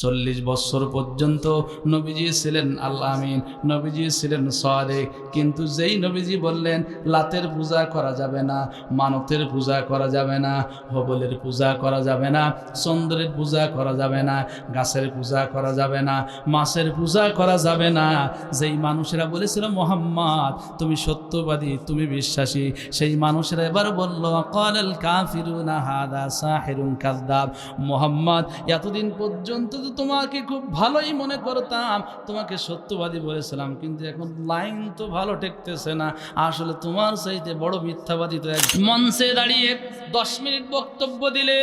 40 বছর পর্যন্ত নবীজি ছিলেন আল আমিন, নবীজি ছিলেন সাদেক। কিন্তু যেই নবীজি বললেন লাতের পূজা করা যাবে না, মানতের পূজা করা যাবে না, হবলের পূজা করা যাবে না, চন্দ্রের পূজা করা যাবে না, গাছের পূজা করা যাবে না, মাছের পূজা করা যাবে না, যেই মানুষেরা বলেছিল মোহাম্মদ তুমি সত্যবাদী, তুমি বিশ্বাসী, সেই মানুষেরা এবার বলল ক্বালাল কাফিরুনা হাদা সাহিরুন কাযযাব। মোহাম্মদ এতদিন পর্যন্ত তোমাকে খুব ভালোই মনে করতাম, তোমাকে সত্যবাদী বলেছিলাম, কিন্তু এখন লাইন তো ভালো ঠেকতেছে না, আসলে তোমার চাইতে বড় মিথ্যাবাদী তো এক। মঞ্চে দাঁড়িয়ে 10 মিনিট বক্তব্য দিলে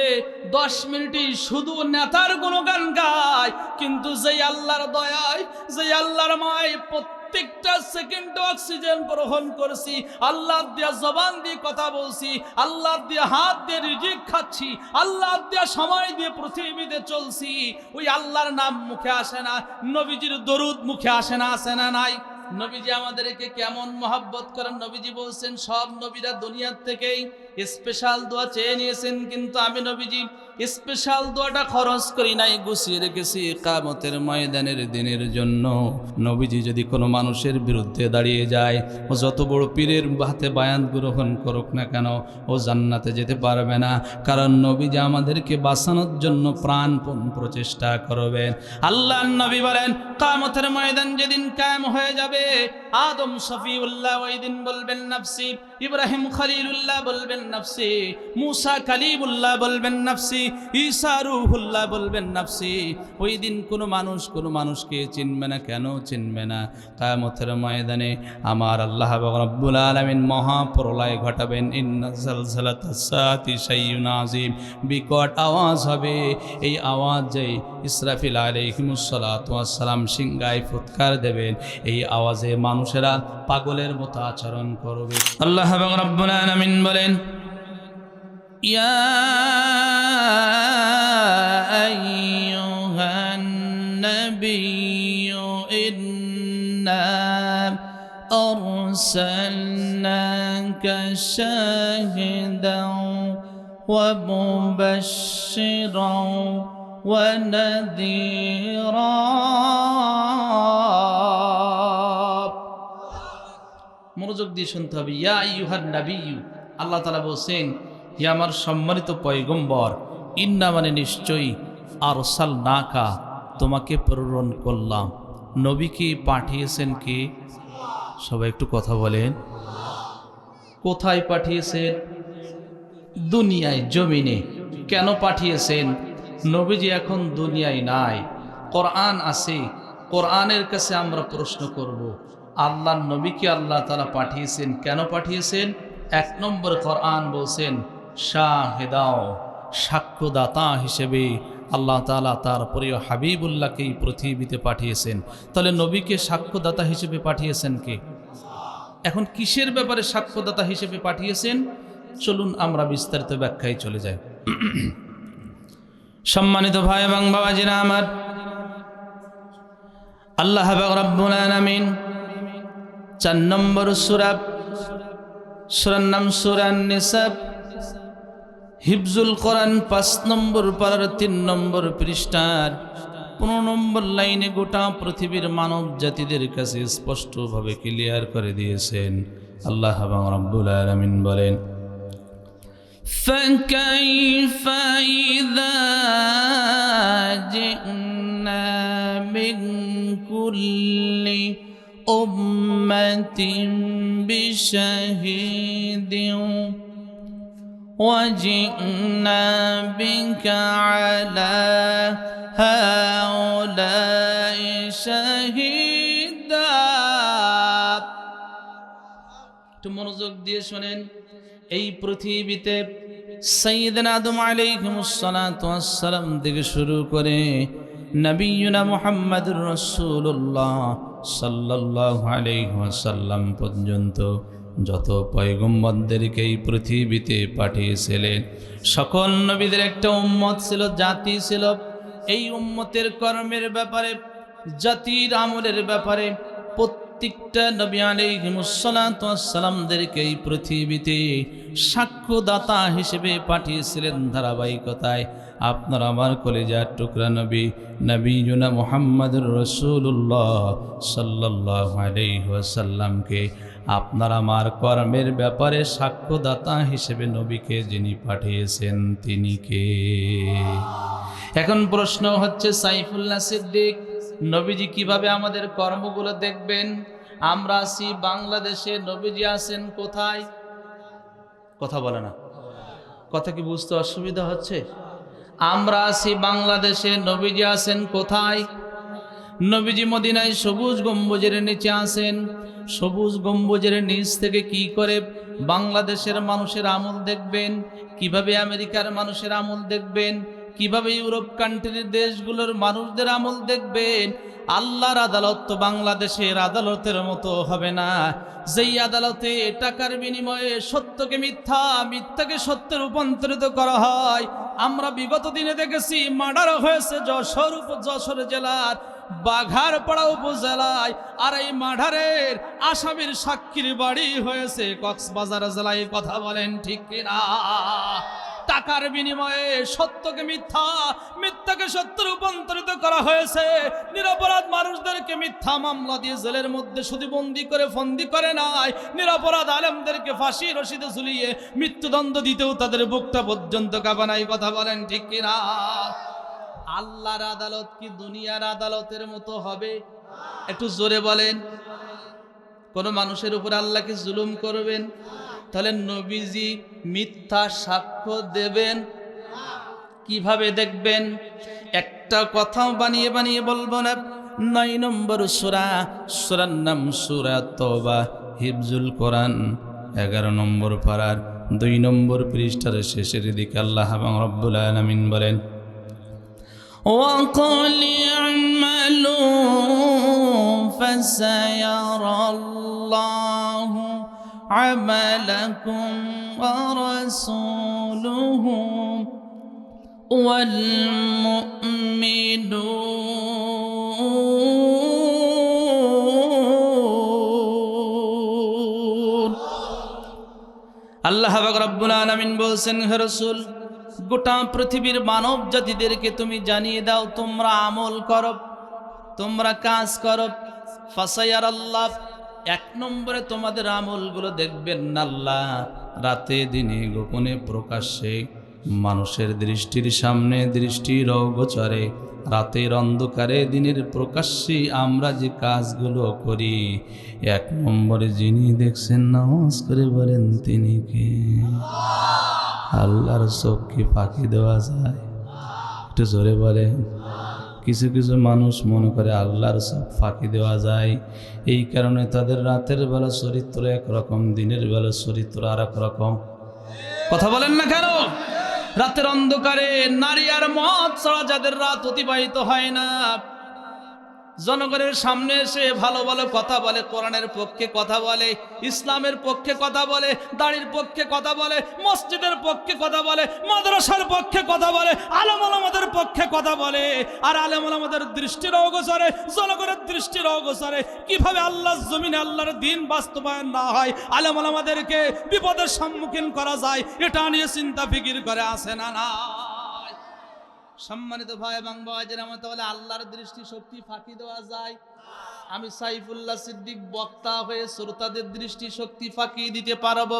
10 মিনিটই শুধু নেতার গুণগান গায়, কিন্তু যেই আল্লাহর দয়ায়, যেই আল্লাহর মায় প্রত্যেকটা সেকেন্ড অক্সিজেন গ্রহণ করছি, আল্লাহ দিয়া জবান দিয়ে কথা বলছি, আল্লাহ দিয়ে হাত দিয়ে রিজিক খাচ্ছি, আল্লাহ দিয়ে সময় দিয়ে পৃথিবীতে চলছি, ওই আল্লাহর নাম মুখে আসে না, নবীজির দরুদ মুখে আসে না, আসে না নাই? নবীজি আমাদেরকে কেমন মহব্বত করেন। নবীজি বলছেন সব নবীরা দুনিয়ার থেকেই স্পেশাল দোয়া চেয়ে নিয়েছেন, কিন্তু আমি নবীজি স্পেশাল দোয়াটা খরচ করি নাই, গুছিয়ে রেখেছি কিয়ামতের ময়দানের দিনের জন্য। নবীজি যদি কোনো মানুষের বিরুদ্ধে দাঁড়িয়ে যায়, ও যত বড় পীরের হাতে বায়ান গ্রহণ করুক না কেন, ও জান্নাতে যেতে পারবে না, কারণ নবীজি আমাদেরকে বাঁচানোর জন্য প্রাণপণ প্রচেষ্টা করবেন। আল্লাহর নবী বলেন কিয়ামতের ময়দান যেদিন কায়েম হয়ে যাবে, আদম শফিউল্লাহ ওই দিন বলবেন নাফসি, ইব্রাহিম খলিলুল্লাহ বলবেন নাফসি, মুসা কালিমুল্লাহ বলবেন নাফসি, ঈসা রূহুল্লাহ বলবেন নাফসি। ওই দিন কোনো মানুষকে চিনবে না। কেন চিনবে না? কিয়ামতের ময়দানে আমার আল্লাহ রাব্বুল আলামিন মহাপ্রলয় ঘটাবেন। ইন্না যালজালাতাস সাআতি শাইউন আযীম, বিকট আওয়াজ হবে। এই আওয়াজে ইসরাফিল আলাইহিমুস সালাতু ওয়াস সালাম সিংহায় ফুৎকার দেবেন। এই আওয়াজে মানুষেরা পাগলের মতো আচরণ করবে। আল্লাহ রাব্বুল আলামিন বলেন, ইয়া আইয়ুহান নাবিয়্যু ইন্না আরসালনাকা শাহিদাও ওয়া মুবাশশিরাও ওয়া নাযীরা। মনোযোগ দিয়ে শুনতে হবে। ইয়া আইয়ুহান নাবিয়্যু, আল্লাহ তাআলা বলছেন হে আমার সম্মানিত পয়গম্বর, ইন্না মানে নিশ্চয়ই, আরসালনাকা তোমাকে প্রেরণ করলাম। নবীকে পাঠিয়েছেন কে? সবাই একটু কথা বলেন। কোথায় পাঠিয়েছেন? দুনিয়ায়, জমিনে। কেন পাঠিয়েছেন? নবীজি এখন দুনিয়ায় নাই, কোরআন আছে। কোরআনের কাছে আমরা প্রশ্ন করব, আল্লাহর নবীকে আল্লাহ তাআলা পাঠিয়েছেন, কেন পাঠিয়েছেন? 1 নম্বর কোরআন বলছেন শাহিদাও, সাক্ষ্যদাতা হিসেবে আল্লাহ তাআলা তার প্রিয় হাবিবুল্লাহকে পৃথিবীতে পাঠিয়েছেন। তাহলে নবীকে সাক্ষ্যদাতা হিসেবে পাঠিয়েছেন কে? এখন কিসের ব্যাপারে সাক্ষ্যদাতা হিসেবে পাঠিয়েছেন? চলুন আমরা বিস্তারিত ব্যাখ্যায় চলে যাই। সম্মানিত ভাই এবং বাবাজিরা আমার, আল্লাহ রাব্বুল আলামিন 4 নম্বর সূরার নাম সূরা আন-নিসা, হিফজুল কোরআন 5 নম্বর পারার 3 নম্বর পৃষ্ঠার 15 নম্বর লাইনে গোটা পৃথিবীর মানব জাতিদের কাছে স্পষ্টভাবে ক্লিয়ার করে দিয়েছেন। আল্লাহ রাব্বুল আলামিন বলেন, فَكَيْفَ إِذَا جِئْنَا مِنْ كُلِّ أُمَّةٍ بِشَهِيدٍ وَجِئْنَا بِكَ عَلَى هَؤُلَاءِ شَهِيدًا। একটু মনোযোগ দিয়ে শুনেন। এই পৃথিবীতে সাইয়্যিদনা আদম আলাইহিস সালাতু ওয়াস সালাম থেকে শুরু করে নবিয়ুনা মুহাম্মদুর রাসূলুল্লাহ সাল্লাল্লাহু আলাইহি ওয়াসাল্লাম পর্যন্ত যত পয়গম্বরদেরকে এই পৃথিবীতে পাঠিয়েছিলেন, সকল নবীদের একটা উম্মত ছিল, জাতি ছিল। এই উম্মতের কর্মের ব্যাপারে, জাতির আমলের ব্যাপারে প্রত্যেকটা নবী আলাইহিমুসসালাতু ওয়াসসালামদেরকে এই পৃথিবীতে সাক্ষ্যদাতা হিসেবে পাঠিয়েছিলেন ধারাবাহিকতায়। আপনার আমার কলিজার টুকরা নবী নবীনা মুহাম্মদুর রাসূলুল্লাহ সাল্লাল্লাহু আলাইহি ওয়াসাল্লামকে আপনার আমার কর্মের ব্যাপারে সাক্ষ্যদাতা হিসেবে নবীকে যিনি পাঠিয়েছেন তিনি কে? এখন প্রশ্ন হচ্ছে, সাইফুল্লাহ সিদ্দিক নবীজি কিভাবে আমাদের কর্মগুলো দেখবেন? আমরা আছি বাংলাদেশে, নবীজি আছেন কোথায়? কথা বলে না, কথা কি বুঝতে অসুবিধা হচ্ছে? আমরা আছি বাংলাদেশে, নবীজি আছেন কোথায়? নবীজি মদিনায় সবুজ গম্বুজের নিচে আছেন। সবুজ গম্বুজের নিচ থেকে কি করে বাংলাদেশের মানুষের আমল দেখবেন? কিভাবে আমেরিকার মানুষের আমল দেখবেন? কিভাবে ইউরোপ কান্ট্রির দেশগুলোর মানুষদের আমল দেখবেন? আল্লাহর আদালত তো বাংলাদেশের আদালতের মতো হবে না, যেই আদালতে টাকার বিনিময়ে সত্যকে মিথ্যা, মিথ্যাকে সত্যে রূপান্তরিত করা হয়। আমরা বিগত দিনে দেখেছি মার্ডার হয়েছে যশোর জেলার বাঘারপাড়া উপজেলায়, আর এই মার্ডারের আসামির সাক্ষীর বাড়ি হয়েছে কক্সবাজার জেলায়। কথা বলেন ঠিক কিনা? টাকার বিনিময়ে সত্যকে মিথ্যা, মিথ্যাকে সত্য রূপান্তরিত করা হয়েছে। নিরপরাধ মানুষদেরকে মিথ্যা মামলা দিয়ে জেলের মধ্যে শুধু বন্দি করে ফন্দি করে নাই, নিরপরাধ আলেমদেরকে ফাঁসি রশিদে ঝুলিয়ে মৃত্যুদণ্ড দিতেও তাদের বুকটা পর্যন্ত কাঁপানাই। কথা বলেন ঠিক কিনা? আল্লাহর আদালত কি দুনিয়ার আদালতের মতো হবে? একটু জোরে বলেন। কোন মানুষের উপর আল্লাহ কি জুলুম করবেন? তাহলে নবীজি মিথ্যা সাক্ষ্য দেবেন, কিভাবে দেখবেন? একটা কথাও বানিয়ে বানিয়ে বলবো না। 9 নম্বর সূরা, সূরার নাম সূরা তওবা, হিফজুল কোরআন, 11 নম্বর পারার 2 নম্বর পৃষ্ঠার শেষের দিকে আল্লাহ রাব্বুল আলামিন বলেন, وَقُلْ اعْمَلُوا فَسَيَرَى اللَّهُ عَمَلَكُمْ وَرَسُولُهُ وَالْمُؤْمِنُونَ। আল্লাহ রাব্বুল আলামিন বলছেন, হে রাসূল, গোটা পৃথিবীর মানব জাতিদেরকে তুমি জানিয়ে দাও, তোমরা আমল করো, তোমরা কাজ করো। ফাসায়ার আল্লাহ, 1 নম্বরে তোমাদের আমলগুলো দেখবেন আল্লাহ, রাতে দিনে গোপনে প্রকাশ্যে, মানুষের দৃষ্টির সামনে, দৃষ্টির অগোচরে, রাতের অন্ধকারে দিনের প্রকাশ্যে আমরা যে কাজগুলো করি, 1 নম্বরে যিনি দেখছেন, নামাজ করে বলেন তিনি কে? আল্লাহর চোখ কি ফাঁকি দেওয়া যায়? একটু জোরে বলেন। কিছু কিছু মানুষ মনে করে আল্লাহর চোখ ফাঁকি দেওয়া যায়, এই কারণে তাদের রাতের বেলা চরিত্র একরকম, দিনের বেলা চরিত্র আর এক রকম। কথা বলেন না কেন? রাতের অন্ধকারে নারী আর মদ ছাড়া যাদের রাত অতিবাহিত হয় না, জনগণের সামনে এসে ভালো ভালো কথা বলে, কোরআনের পক্ষে কথা বলে, ইসলামের পক্ষে কথা বলে, দাড়ির পক্ষে কথা বলে, মসজিদের পক্ষে কথা বলে, মাদ্রাসার পক্ষে কথা বলে, আলেম ওলামাদের পক্ষে কথা বলে, আর আলেম ওলামাদের দৃষ্টির অগোচরে, জনগণের দৃষ্টির অগোচরে কিভাবে আল্লাহর জমিনে আল্লাহর দ্বীন বাস্তবায়ন না হয়, আলেম ওলামাদেরকে বিপদের সম্মুখীন করা যায়, এটা নিয়ে চিন্তা ফিকির করে আসে না? না। সম্মানিত ভাই এবং বোনেদের, তাহলে আল্লাহর দৃষ্টি শক্তি ফাঁকি দেওয়া যায়? আমি সাইফুল্লাহ সিদ্দিক বক্তা হয়ে শ্রোতাদের দৃষ্টি শক্তি ফাঁকি দিতে পারবো।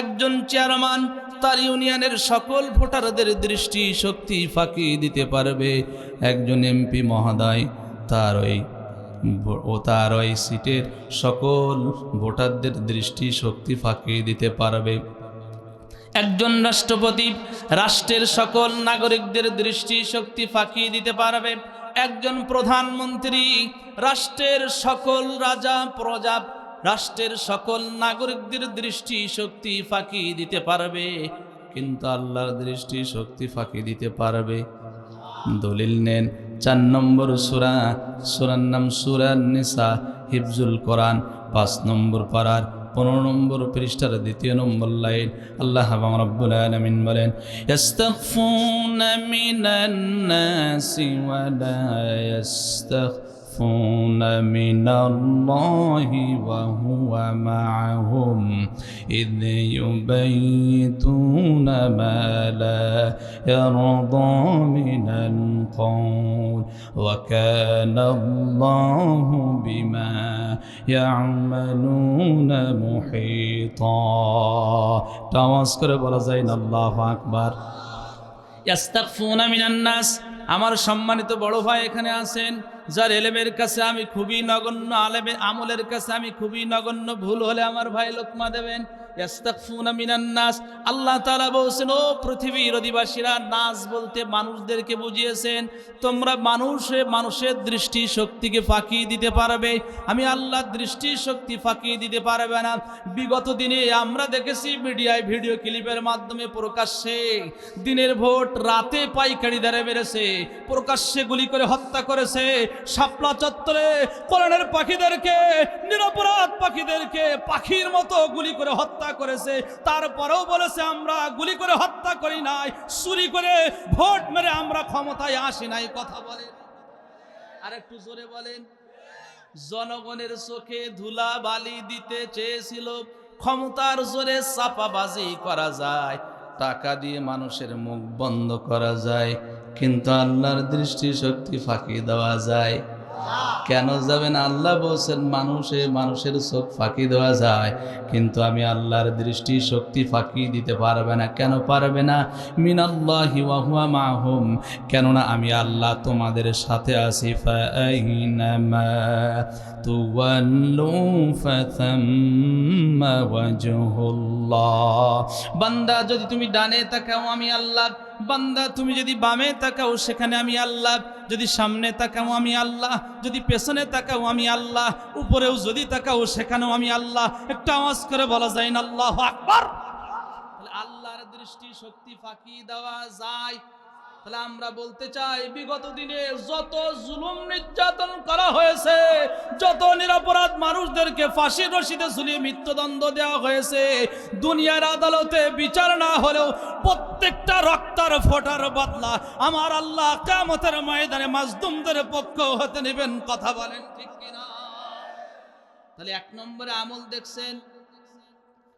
একজন চেয়ারম্যান তার ইউনিয়নের সকল ভোটারদের দৃষ্টি শক্তি ফাঁকি দিতে পারবে। একজন এমপি মহোদয় তার ওই সিটের সকল ভোটারদের দৃষ্টি শক্তি ফাঁকি দিতে পারবে। একজন রাষ্ট্রপতি রাষ্ট্রের সকল নাগরিকদের দৃষ্টি শক্তি ফাঁকি দিতে পারবে। একজন প্রধানমন্ত্রী রাষ্ট্রের সকল রাজা প্রজা, রাষ্ট্রের সকল নাগরিকদের দৃষ্টি শক্তি ফাঁকি দিতে পারবে, কিন্তু আল্লাহর দৃষ্টি শক্তি ফাঁকি দিতে পারবে? দলিল নেন, 4 নম্বর সূরা, সূরার নাম সূরা নিসা, হিফজুল কোরআন, 5 নম্বর পারার 15 নম্বর পৃষ্ঠার 2 নম্বর লাইন। আল্লাহ রাব্বুল আলামিন বলেন, ইস্তাগফুনা মিনান নাসি ওয়া লা يستخفون من الله وهو معهم إذ يبيتون ما لا يرضى من القول وكان الله بما يعملون محيطا তাওয়াজ করে বলা যায় না আল্লাহু আকবার। ইয়াস্তাগফুনা মিনান নাস, আমার সম্মানিত বড় ভাই এখানে আছেন, যার এলেমের কাছে আমি খুবই নগণ্য, আলেমের আমলের কাছে আমি খুবই নগণ্য, ভুল হলে আমার ভাই লোকমা দেবেন। ইয়াস্তাগফুনা মিনান নাস, আল্লাহ তাআলা বলছেন ও পৃথিবীর অধিবাসীরা, নাস বলতে মানুষদেরকে বুঝিয়েছেন। তোমরা মানুষের দৃষ্টি শক্তিকে ফাঁকি দিতে পারবে, আমি আল্লাহ দৃষ্টি শক্তি ফাঁকি দিতে পারবে না। বিগত দিনে আমরা দেখেছি মিডিয়ায় ভিডিও ক্লিপের মাধ্যমে প্রকাশ্যে দিনের ভোট রাতে পাইকারি দরে মেরেছে, প্রকাশ্যে গুলি করে হত্যা করেছে। শাপলা চত্বরে কোরআনের পাখিদেরকে, নিরপরাধ পাখিদেরকে পাখির মতো গুলি করে হত্যা করেছে। তারপরেও বলেছে আমরা গুলি করে হত্যা করি নাই, চুরি করে ভোট মেরে আমরা ক্ষমতায় আসি নাই। কথা বলেন, আর একটু জোরে বলেন। জনগণের চোখে ধুলা বালি দিতে চেয়েছিল। ক্ষমতার জোরে চাপাবাজি করা যায়, টাকা দিয়ে মানুষের মুখ বন্ধ করা যায়, কিন্তু আল্লাহর দৃষ্টি শক্তি ফাঁকি দেওয়া যায়? কেন যাবে না? আল্লাহ বলছেন মানুষের চোখ ফাঁকি দেওয়া যায়, কিন্তু আমি আল্লাহর দৃষ্টি শক্তি ফাঁকি দিতে পারবে না। কেন পারবে না? মিনাল্লাহি ওয়া হুয়া মাহুম, কেননা আমি আল্লাহ তোমাদের সাথে আছি। ফাআইনামা তুওয়াল্লু ফাথাম্মা ওয়াজহুল্লাহ। বান্দা যদি তুমি ডানে তাকাও আমি আল্লাহ, বান্দা তুমি যদি বামে তাকাও সেখানে আমি আল্লাহ, যদি সামনে তাকাও আমি আল্লাহ, যদি পেছনে তাকাও আমি আল্লাহ, উপরেও যদি তাকাও সেখানেও আমি আল্লাহ। একটা আওয়াজ করে বলা যায় না আল্লাহু আকবার? তাহলে আল্লাহর দৃষ্টি শক্তি ফাঁকি দেওয়া যায়। তাহলে আমরা বলতে চাই বিগত দিনে যত জুলুম নির্যাতন করা হয়েছে, যত নিরপরাধ মানুষদেরকে ফাঁসির রশিদে ঝুলিয়ে মৃত্যুদণ্ড দেওয়া হয়েছে, দুনিয়ার আদালতে বিচার না হলেও প্রত্যেকটা রক্তার ফোঁটার বদলা আমার আল্লাহ কিয়ামতের ময়দানে মাজলুমদের পক্ষ হতে নেবেন। কথা বলেন ঠিক কিনা? তাহলে এক নম্বরে আমল দেখছেন।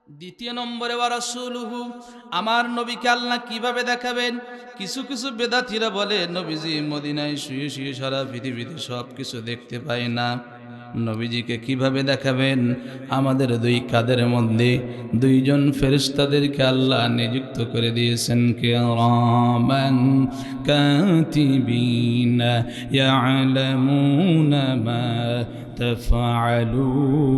দ্বিতীয় নম্বরে ওয়া রাসূলুহু, আমার নবীকে আল্লাহ কিভাবে দেখাবেন? কিছু কিছু বেদাতীরা বলে নবীজি মদিনায় শুয়ে শুয়ে সারা পৃথিবীতে সব কিছু দেখতে পায় না, নবীজিকে কিভাবে দেখাবেন? আমাদের দুই কাদের মধ্যে দুইজন ফেরেশতাদেরকে আল্লাহ নিযুক্ত করে দিয়েছেন, কিরামান কাতিবিনা ইয়ালামুনা মা তাফআলুন।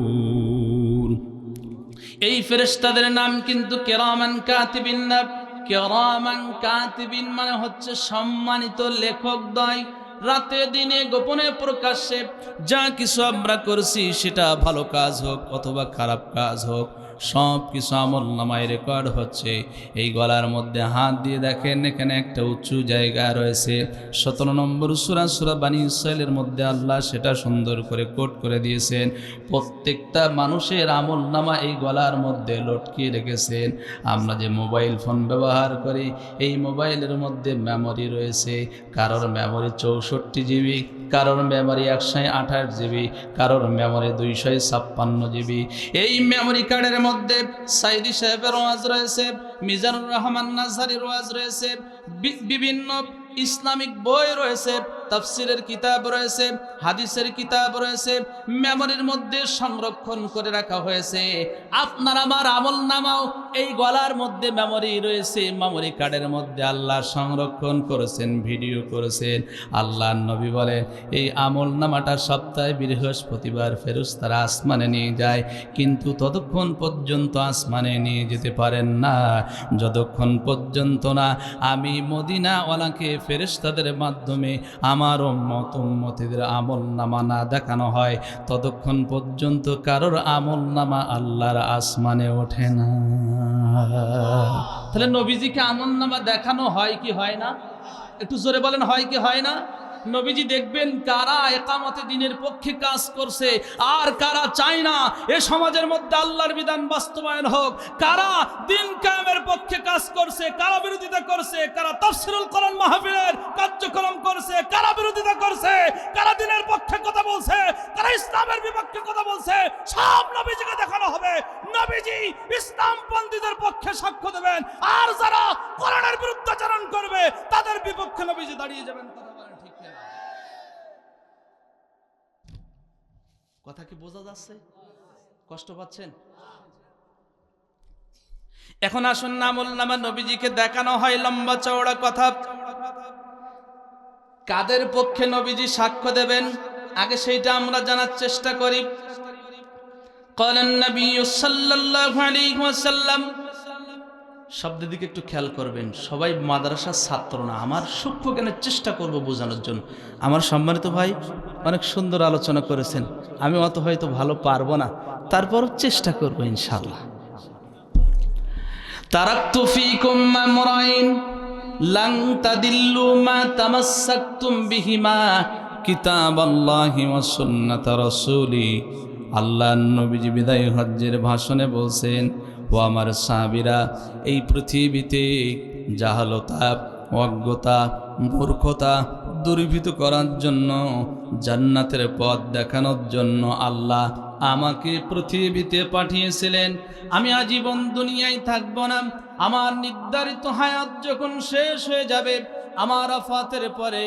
এই ফেরেশতাদের নাম কিন্তু কিরামান কাতিবিন না। কিরামান কাতিবিন মানে হচ্ছে সম্মানিত লেখকদ্বয়। রাতে দিনে গোপনে প্রকাশ্যে যা কিছু আমরা করছি, সেটা ভালো কাজ হোক অথবা খারাপ কাজ হোক, সব কিছু আমল নামায় রেকর্ড হচ্ছে। এই গলার মধ্যে হাত দিয়ে দেখেন, এখানে একটা উঁচু জায়গা রয়েছে। 17 নম্বর সূরা বানী ইসরাঈলের মধ্যে আল্লাহ সেটা সুন্দর করে কোট করে দিয়েছেন। প্রত্যেকটা মানুষের আমল নামা এই গলার মধ্যে লটকিয়ে রেখেছেন। আমরা যে মোবাইল ফোন ব্যবহার করি, এই মোবাইলের মধ্যে মেমোরি রয়েছে। কারোর মেমোরি 64 জিবি, কারোর মেমোরি 128 জিবি, কারোর মেমোরি 256 জিবি। এই মেমোরি কার্ডের মধ্যে সাইদি সাহেবের ওয়াজ রয়েছে, মিজানুর রহমান নাজারীর ওয়াজ রয়েছে, বিভিন্ন ইসলামিক বই রয়েছে, তাফসিরের কিতাব রয়েছে, হাদিসের কিতাব রয়েছে, মেমোরির মধ্যে সংরক্ষণ করে রাখা হয়েছে। আপনার আমার আমল নামাও এই গলার মধ্যে মেমোরি রয়েছে, মেমোরি কার্ডের মধ্যে আল্লাহ সংরক্ষণ করেছেন, ভিডিও করেছেন। আল্লাহর নবী বলেন এই আমল নামাটা সপ্তাহে বৃহস্পতিবার ফেরেশতারা আসমানে নিয়ে যায়, কিন্তু ততক্ষণ পর্যন্ত আসমানে নিয়ে যেতে পারেন না যতক্ষণ পর্যন্ত না আমি মদিনাওয়ালাকে ফেরেশতাদের মাধ্যমে আমার উম্মতের আমল নামা না দেখানো হয়, ততক্ষণ পর্যন্ত কারোর আমল নামা আল্লাহর আসমানে ওঠে না। তাহলে নবীজিকে আমল নামা দেখানো হয় কি হয় না? একটু জোরে বলেন, হয় কি হয় না? নবীজি দেখবেন কারা ইকামতে দ্বীনের পক্ষে কাজ করছে আর কারা চায় না এ সমাজের মধ্যে আল্লাহর বিধান বাস্তবায়ন হোক, কারা দ্বীন কায়েমের পক্ষে কাজ করছে, কারা বিরোধিতা করছে, কারা তাফসীরুল কোরআন মাহফিলের কার্যক্রম করছে, কারা বিরোধিতা করছে, কারা দ্বীনের পক্ষে কথা বলছে, কারা ইসলামের বিপক্ষে কথা বলছে, সব নবীজিকে দেখানো হবে। নবীজি ইসলামপন্থীদের পক্ষে সাক্ষ্য দেবেন, আর যারা কোরআনের বিরুদ্ধাচরণ করবে তাদের বিপক্ষে নবীজি দাঁড়িয়ে যাবেন। কথা বলেন ঠিক কিনা? কথা কি বোঝা যাচ্ছে? কষ্ট পাচ্ছেন? এখন আসুন না আমলনামা নবীজিকে দেখানো হয় লম্বা চওড়া কথা। কাদের পক্ষে নবীজি সাক্ষ্য দেবেন আগে সেইটা আমরা জানার চেষ্টা করি। قال النبي صلى الله عليه وسلم, শব্দের দিকে একটু খেয়াল করবেন। সবাই মাদ্রাসার ছাত্র না, আমার সূক্ষ্ম জ্ঞানের চেষ্টা করব বোঝানোর জন্য। আমার সম্মানিত ভাই অনেক সুন্দর আলোচনা করেছেন, আমি অত হয়তো ভালো পারবো না, তারপর চেষ্টা করব ইনশাআল্লাহ। তারাকতু ফীকুম আমরাইন লান তাদিল্লু মা তামাসসাকতুম বিহিমা কিতাবাল্লাহি ওয়া সুন্নাত রাসূলি। আল্লাহর নবীজি বিদায় হজ্জের ভাষণে বলছেন, ও আমার সাহাবীরা, এই পৃথিবীতে জাহালতা, অজ্ঞতা, মূর্খতা দূরীভূত করার জন্য, জান্নাতের পথ দেখানোর জন্য আল্লাহ আমাকে পৃথিবীতে পাঠিয়েছিলেন। আমি আজীবন দুনিয়ায় থাকব না। আমার নির্ধারিত হায়াত যখন শেষ হয়ে যাবে, আমার আফাতের পরে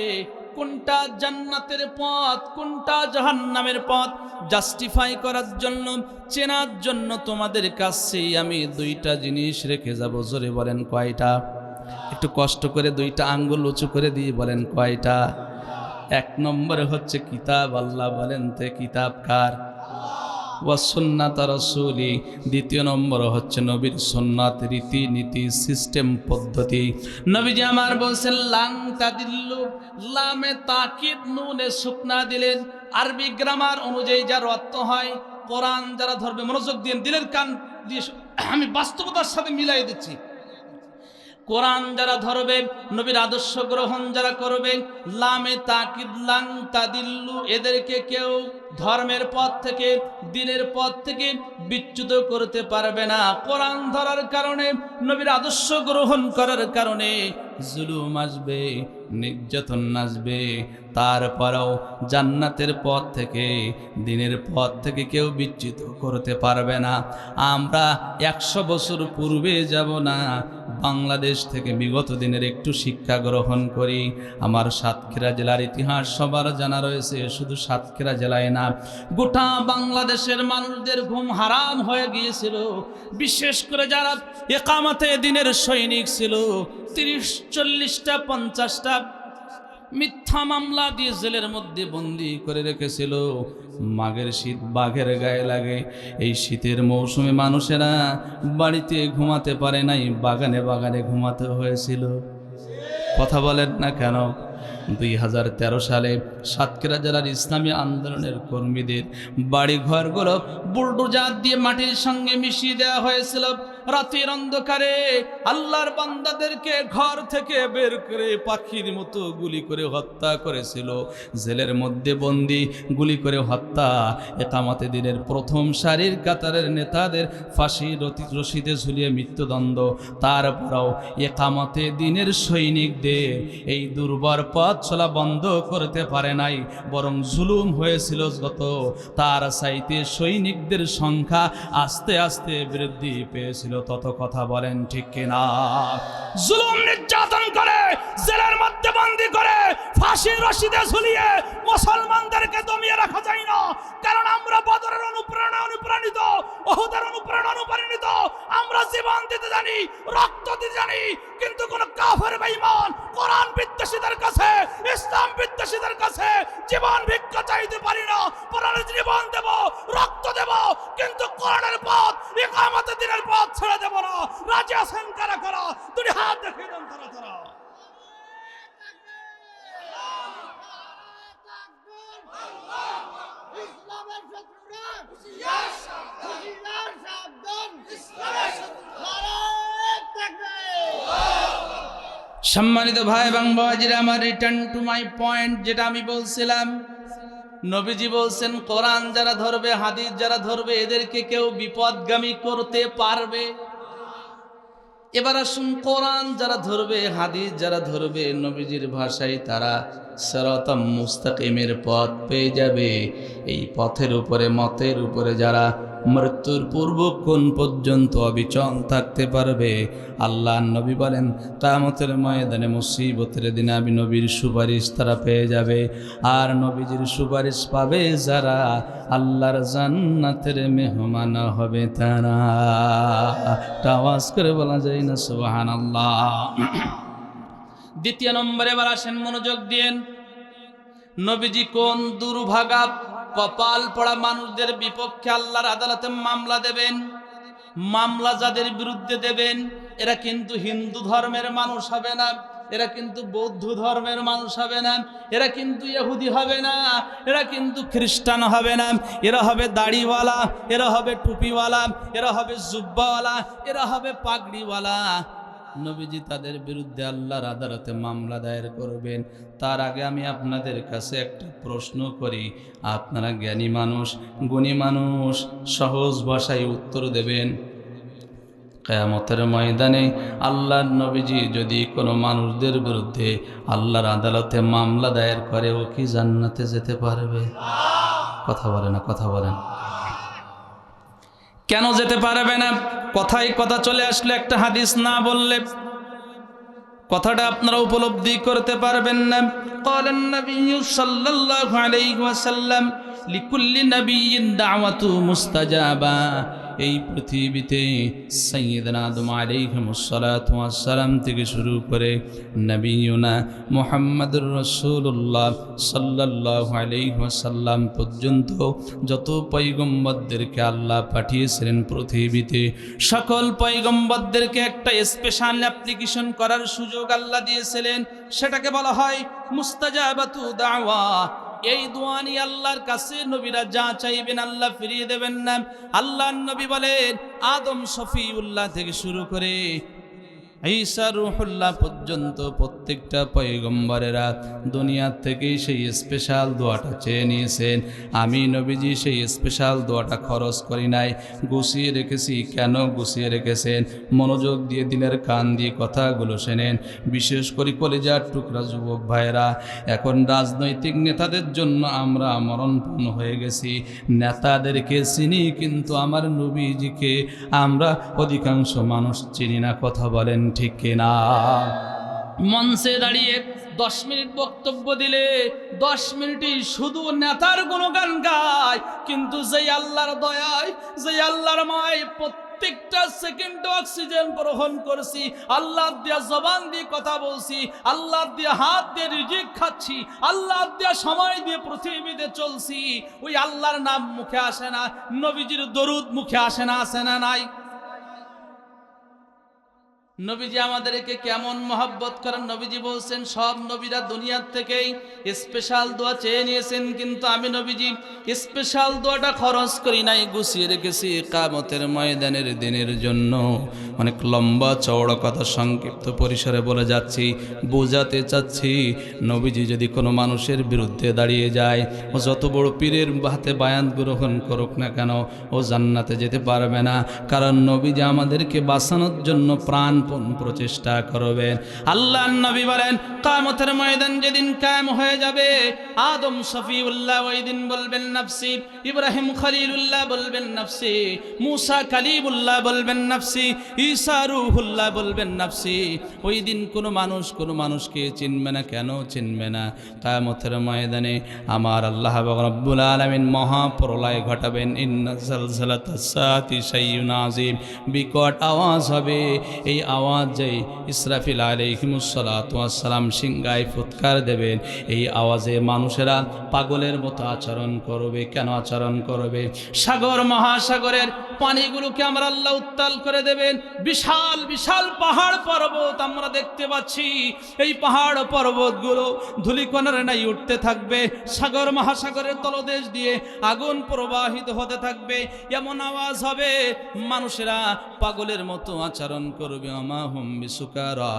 কোনটা জান্নাতের পথ, কোনটা জাহান্নামের পথ জাস্টিফাই করার জন্য, চেনার জন্য তোমাদের কাছে আমি দুইটা জিনিস রেখে যাব। জোরে বলেন কয়টা? একটু কষ্ট করে দুইটা আঙ্গুল উঁচু করে দিয়ে বলেন কয়টা? এক নম্বরে হচ্ছে কিতাব। আল্লাহ বলেন তে কিতাব কার? ওয়া সুন্নাত রাসূলি। দ্বিতীয় নম্বর হচ্ছে নবীর সুন্নাত, রীতি নীতি, সিস্টেম, পদ্ধতি। নবীজি আমার বলছেন লান তাদিল্লু, লামে তাকিদ নুনে সুকনা দিলেন। আরবি গ্রামার অনুযায়ী যার অর্থ হয়, কোরআন যারা ধরবে, মনোযোগ দিয়ে দিলের কান দিয়ে, আমি বাস্তবতার সাথে মিলাই দিচ্ছি। কোরআন যারা ধরবে, নবীর আদর্শ গ্রহণ যারা করবে, লামে তাকিদ লান তাদিল্লু, এদেরকে কেউ ধর্মের পথ থেকে, দ্বীনের পথ থেকে বিচ্যুত করতে পারবে না। কোরআন ধরার কারণে, নবীর আদর্শ গ্রহণ করার কারণে জুলুম আসবে, নির্যাতন আসবে, তারপরেও জান্নাতের পথ থেকে, দ্বীনের পথ থেকে কেউ বিচ্যুত করতে পারবে না। আমরা 100 বছর পূর্বে যাব না, বাংলাদেশ থেকে বিগত দিনের একটু শিক্ষা গ্রহণ করি। আমার সাতক্ষীরা জেলার ইতিহাস সবার জানা রয়েছে। শুধু সাতক্ষীরা জেলায় না, গোটা বাংলাদেশের মানুষদের ঘুম হারাম হয়ে গিয়েছিল। বিশেষ করে যারা ইকামতে দ্বীনের সৈনিক ছিল, 30-40টা 50টা মিথ্যা মামলা দিয়ে জেলের মধ্যে বন্দি করে রেখেছিল। মাঘের শীত বাঘের গায়ে লাগে। এই শীতের মৌসুমে মানুষেরা বাড়িতে ঘুমাতে পারে নাই, বাগানে বাগানে ঘুমাতে হয়েছিল। কথা বলেন না কেন? 2013 সালে সাতক্ষীরা জেলার ইসলামী আন্দোলনের কর্মীদের বাড়ি ঘরগুলো বুলডোজার দিয়ে মাটির সঙ্গে মিশিয়ে দেওয়া হয়েছিল। রাতের অন্ধকারে আল্লাহর বান্দাদেরকে ঘর থেকে বের করে পাখির মতো গুলি করে হত্যা করেছিল। জেলের মধ্যে বন্দি, গুলি করে হত্যা। ইকামতে দ্বীনের প্রথম সারির কাতারের নেতাদের ফাঁসি রশিদে ঝুলিয়ে মৃত্যুদণ্ড। তারপরেও ইকামতে দ্বীনের সৈনিকদের এই দুর্বার পথ চলা বন্ধ করতে পারে নাই, বরং জুলুম হয়েছিল যত, তার চাইতে সৈনিকদের সংখ্যা আস্তে আস্তে বৃদ্ধি পেয়েছিল তত। কথা বলেন ঠিক কিনা? জুলুম নির্যাতন করে, জেলের মধ্যে বন্দী করে, ফাঁসির রশিদে ঝুলিয়ে মুসলমানদেরকে দমিয়ে রাখা যায় না। কারণ আমরা বদরের অনুপ্রাণিত, উহুদের অনুপ্রাণিত। আমরা জীবন দিতে জানি, রক্ত দিতে জানি, কিন্তু কোন কাফের বেঈমান কোরআন বিদ্বেষীদের কাছে, ইসলাম বিদ্বেষীদের কাছে জীবন ভিক্ষা চাইতে পারি না। কোরআনের জীবন দেব, রক্ত দেব, কিন্তু কোরআনের পথ, ইকামতে দ্বীনের পথ ছেড়ে দেব না। রাজি আছেন কারা কারা? দুটি হাত দেখিয়ে দেন তারা তারা। সম্মানিত ভাই এবং বাবাজিরা, আমার রিটার্ন টু মাই পয়েন্ট, যেটা আমি বলছিলাম, নবীজি বলছেন কোরআন যারা ধরবে, হাদিস যারা ধরবে, এদেরকে কেউ বিপদগামী করতে পারবে। এবার আসুন, কোরআন যারা ধরবে, হাদিস যারা ধরবে, নবীজির ভাষায় তারা সিরাতাম মুস্তাকিমের পথ পেয়ে যাবে। এই পথের উপরে, মতের উপরে যারা মৃত্যুর পূর্বক্ষণ পর্যন্ত অবিচল থাকতে পারবে, আল্লাহ নবী বলেন কিয়ামতের ময়দানে মুসিবতের দিনে আমি নবীর সুপারিশ তারা পেয়ে যাবে। আর নবীজির সুপারিশ পাবে যারা, আল্লাহর জান্নাতের মেহমান হবে তারা। আওয়াজ করে বলা যায় না সুবহানাল্লাহ। দ্বিতীয় নম্বরে এবার আসেন, মনোযোগ দিয়েন। নবীজি কোন দুর্ভাগা কপাল পড়া মানুষদের বিপক্ষে আল্লাহর আদালতে মামলা দেবেন? মামলা যাদের বিরুদ্ধে দেবেন, এরা কিন্তু হিন্দু ধর্মের মানুষ হবে না, এরা কিন্তু বৌদ্ধ ধর্মের মানুষ হবে না, এরা কিন্তু ইহুদি হবে না, এরা কিন্তু খ্রিস্টান হবে না, এরা হবে দাড়িওয়ালা, এরা হবে টুপিওয়ালা, এরা হবে জুব্বাওয়ালা, এরা হবে পাগড়িওয়ালা। নবীজি তাদের বিরুদ্ধে আল্লাহর আদালতে মামলা দায়ের করবেন। তার আগে আমি আপনাদের কাছে একটা প্রশ্ন করি, আপনারা জ্ঞানী মানুষ, গুণী মানুষ, সহজ ভাষায় উত্তর দেবেন। কিয়ামতের ময়দানে আল্লাহর নবীজি যদি কোনো মানুষদের বিরুদ্ধে আল্লাহর আদালতে মামলা দায়ের করে, ও কি জান্নাতে যেতে পারবে? কথা বলে না, কথা বলেন। কেন যেতে পারবে না? কথায় কথা চলে আসলে, একটা হাদিস না বললে কথাটা আপনারা উপলব্ধি করতে পারবেন না। ক্বালান নবিয়্যু সাল্লাল্লাহু আলাইহি ওয়াসাল্লাম, লিকুল্লি নাবিয়্যিন দাওয়াতু মুস্তাজাবা। এই পৃথিবীতে সাইয়্যিদনা আদম আলাইহিস সালাতু ওয়াস সালাম থেকে শুরু করে নবিয়ুনা মুহাম্মদুর রাসূলুল্লাহ সাল্লাল্লাহু আলাইহি ওয়াসাল্লাম পর্যন্ত যত পয়গম্বরদেরকে আল্লাহ পাঠিয়েছিলেন পৃথিবীতে, সকল পয়গম্বরদেরকে একটা স্পেশাল অ্যাপ্লিকেশন করার সুযোগ আল্লাহ দিয়েছিলেন। সেটাকে বলা হয় মুস্তাজাবাতু দাওয়া। এই দোয়া নিয়ে আল্লাহর কাছে নবীরা যা চাইবেন আল্লাহ ফিরিয়ে দেবেন না। আল্লাহর নবী বলেন, আদম শফিউল্লাহ থেকে শুরু করে ঈসা রূহুল্লাহ পর্যন্ত প্রত্যেকটা পয়গম্বরেরা দুনিয়ার থেকেই সেই স্পেশাল দোয়াটা চেয়ে নিয়েছেন। আমি নবীজি সেই স্পেশাল দোয়াটা খরচ করি নাই, গুছিয়ে রেখেছি। কেন গুছিয়ে রেখেছেন? মনোযোগ দিয়ে, দিনের কান দিয়ে কথাগুলো শোনেন। বিশেষ করে কলিজার টুকরা যুবক ভাইরা, এখন রাজনৈতিক নেতাদের জন্য আমরা মরণপূর্ণ হয়ে গেছি। নেতাদেরকে চিনি, কিন্তু আমার নবীজিকে আমরা অধিকাংশ মানুষ চিনি না। কথা বলেন ঠিক কিনা? মঞ্চে দাঁড়িয়ে 10 মিনিট বক্তব্য দিলে 10 মিনিটই শুধু নেতার গুণগান গায়, কিন্তু যেই আল্লাহর দয়ায়, যেই আল্লাহর মায় প্রত্যেকটা সেকেন্ডে অক্সিজেন গ্রহণ করছি, আল্লাহ দিয়া জবান দিয়ে কথা বলছি, আল্লাহ দিয়ে হাত দিয়ে রিজিক খাচ্ছি, আল্লাহ দিয়ে সময় দিয়ে পৃথিবীতে চলছি, ওই আল্লাহর নাম মুখে আসে না, নবীজির দরুদ মুখে আসে না? আসে না? নাই? নবীজি আমাদেরকে কেমন মহব্বত করেন। নবীজি বলছেন, সব নবীরা দুনিয়ার থেকেই স্পেশাল দোয়া চেয়ে নিয়েছেন, কিন্তু আমি নবীজি স্পেশাল দোয়াটা খরচ করি নাই, গুছিয়ে রেখেছি কিয়ামতের ময়দানের দিনের জন্য। অনেক লম্বা চওড়া কথা সংক্ষিপ্ত পরিসরে বলে যাচ্ছি, বোঝাতে চাচ্ছি। নবীজি যদি কোনো মানুষের বিরুদ্ধে দাঁড়িয়ে যায়, ও যত বড় পীরের হাতে বায়ান গ্রহণ করুক না কেন, ও জান্নাতে যেতে পারবে না। কারণ নবীজি আমাদেরকে বাঁচানোর জন্য প্রাণপণ প্রচেষ্টা করবেন। আল্লাহর নবী বলেন, কিয়ামতের ময়দান যেদিন কায়েম হয়ে যাবে, আদম শফিউল্লাহ ওই দিন বলবেন নাফসি, ইব্রাহিম খলিলুল্লাহ বলবেন নাফসি, মুসা কালিমুল্লাহ বলবেন নাফসি, ঈসা রূহুল্লাহ বলবেন নাফসি। ওই দিন কোনো মানুষকে চিনবে না। কেন চিনবে না? কিয়ামতের ময়দানে আমার আল্লাহ রাব্বুল আলামিন মহাপ্রলয় ঘটাবেন। ইন্না জালজালাতাস সাআতি শাইউন আযীম। বিকট আওয়াজ হবে। এই আওয়াজ যেই ইসরাফিল আলাইহিমুস সালাতু ওয়াস সালাম সিংহায় ফুৎকার দেবেন, এই আওয়াজে মানুষেরা পাগলের মতো আচরণ করবে। কেন আচরণ করবে? সাগর মহাসাগরের পানিগুলোকে আমরা আল্লাহ উত্তাল করে দেবেন। বিশাল বিশাল পাহাড় পর্বত আমরা দেখতে পাচ্ছি, এই পাহাড় পর্বতগুলো ধূলিকণার নাই উঠতে থাকবে। সাগর মহাসাগরের তলদেশ দিয়ে আগুন প্রবাহিত হতে থাকবে। এমন আওয়াজ হবে, মানুষেরা পাগলের মতো আচরণ করবে। ওয়ামা হুম বিসুকারা,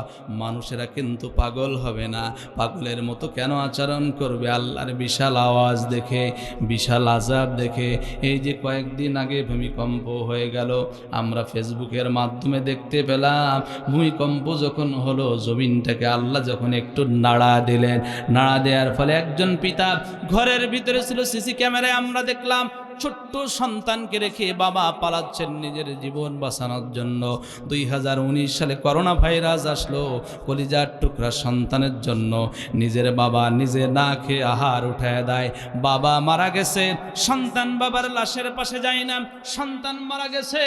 মানুষেরা কিন্তু পাগল হবে না। পাগলের মতো কেন আচরণ করবে? আল্লাহর বিশাল আওয়াজ দেখে, বিশাল আযাব দেখে। এই যে কয়েকদিন আগে ভূমিকম্প হয়ে গেল, আমরা ফেসবুকের মাধ্যমে দেখতে পেলাম ভূমিকম্প যখন হলো, জমিনটাকে আল্লাহ যখন একটু নাড়া দিলেন, নাড়া দেওয়ার ফলে একজন পিতা ঘরের ভিতরে ছিল, সিসি ক্যামেরায় আমরা দেখলাম ছোট্ট সন্তানকে রেখে বাবা পালাচ্ছেন নিজের জীবন বাঁচানোর জন্য। 2019 সালে করোনা ভাইরাস আসলো, কলিজার টুকরা সন্তানের জন্য নিজের বাবা নিজে না খেয়ে আহার উঠায় দেয়। বাবা মারা গেছে, সন্তান বাবার লাশের পাশে যায় না। সন্তান মারা গেছে,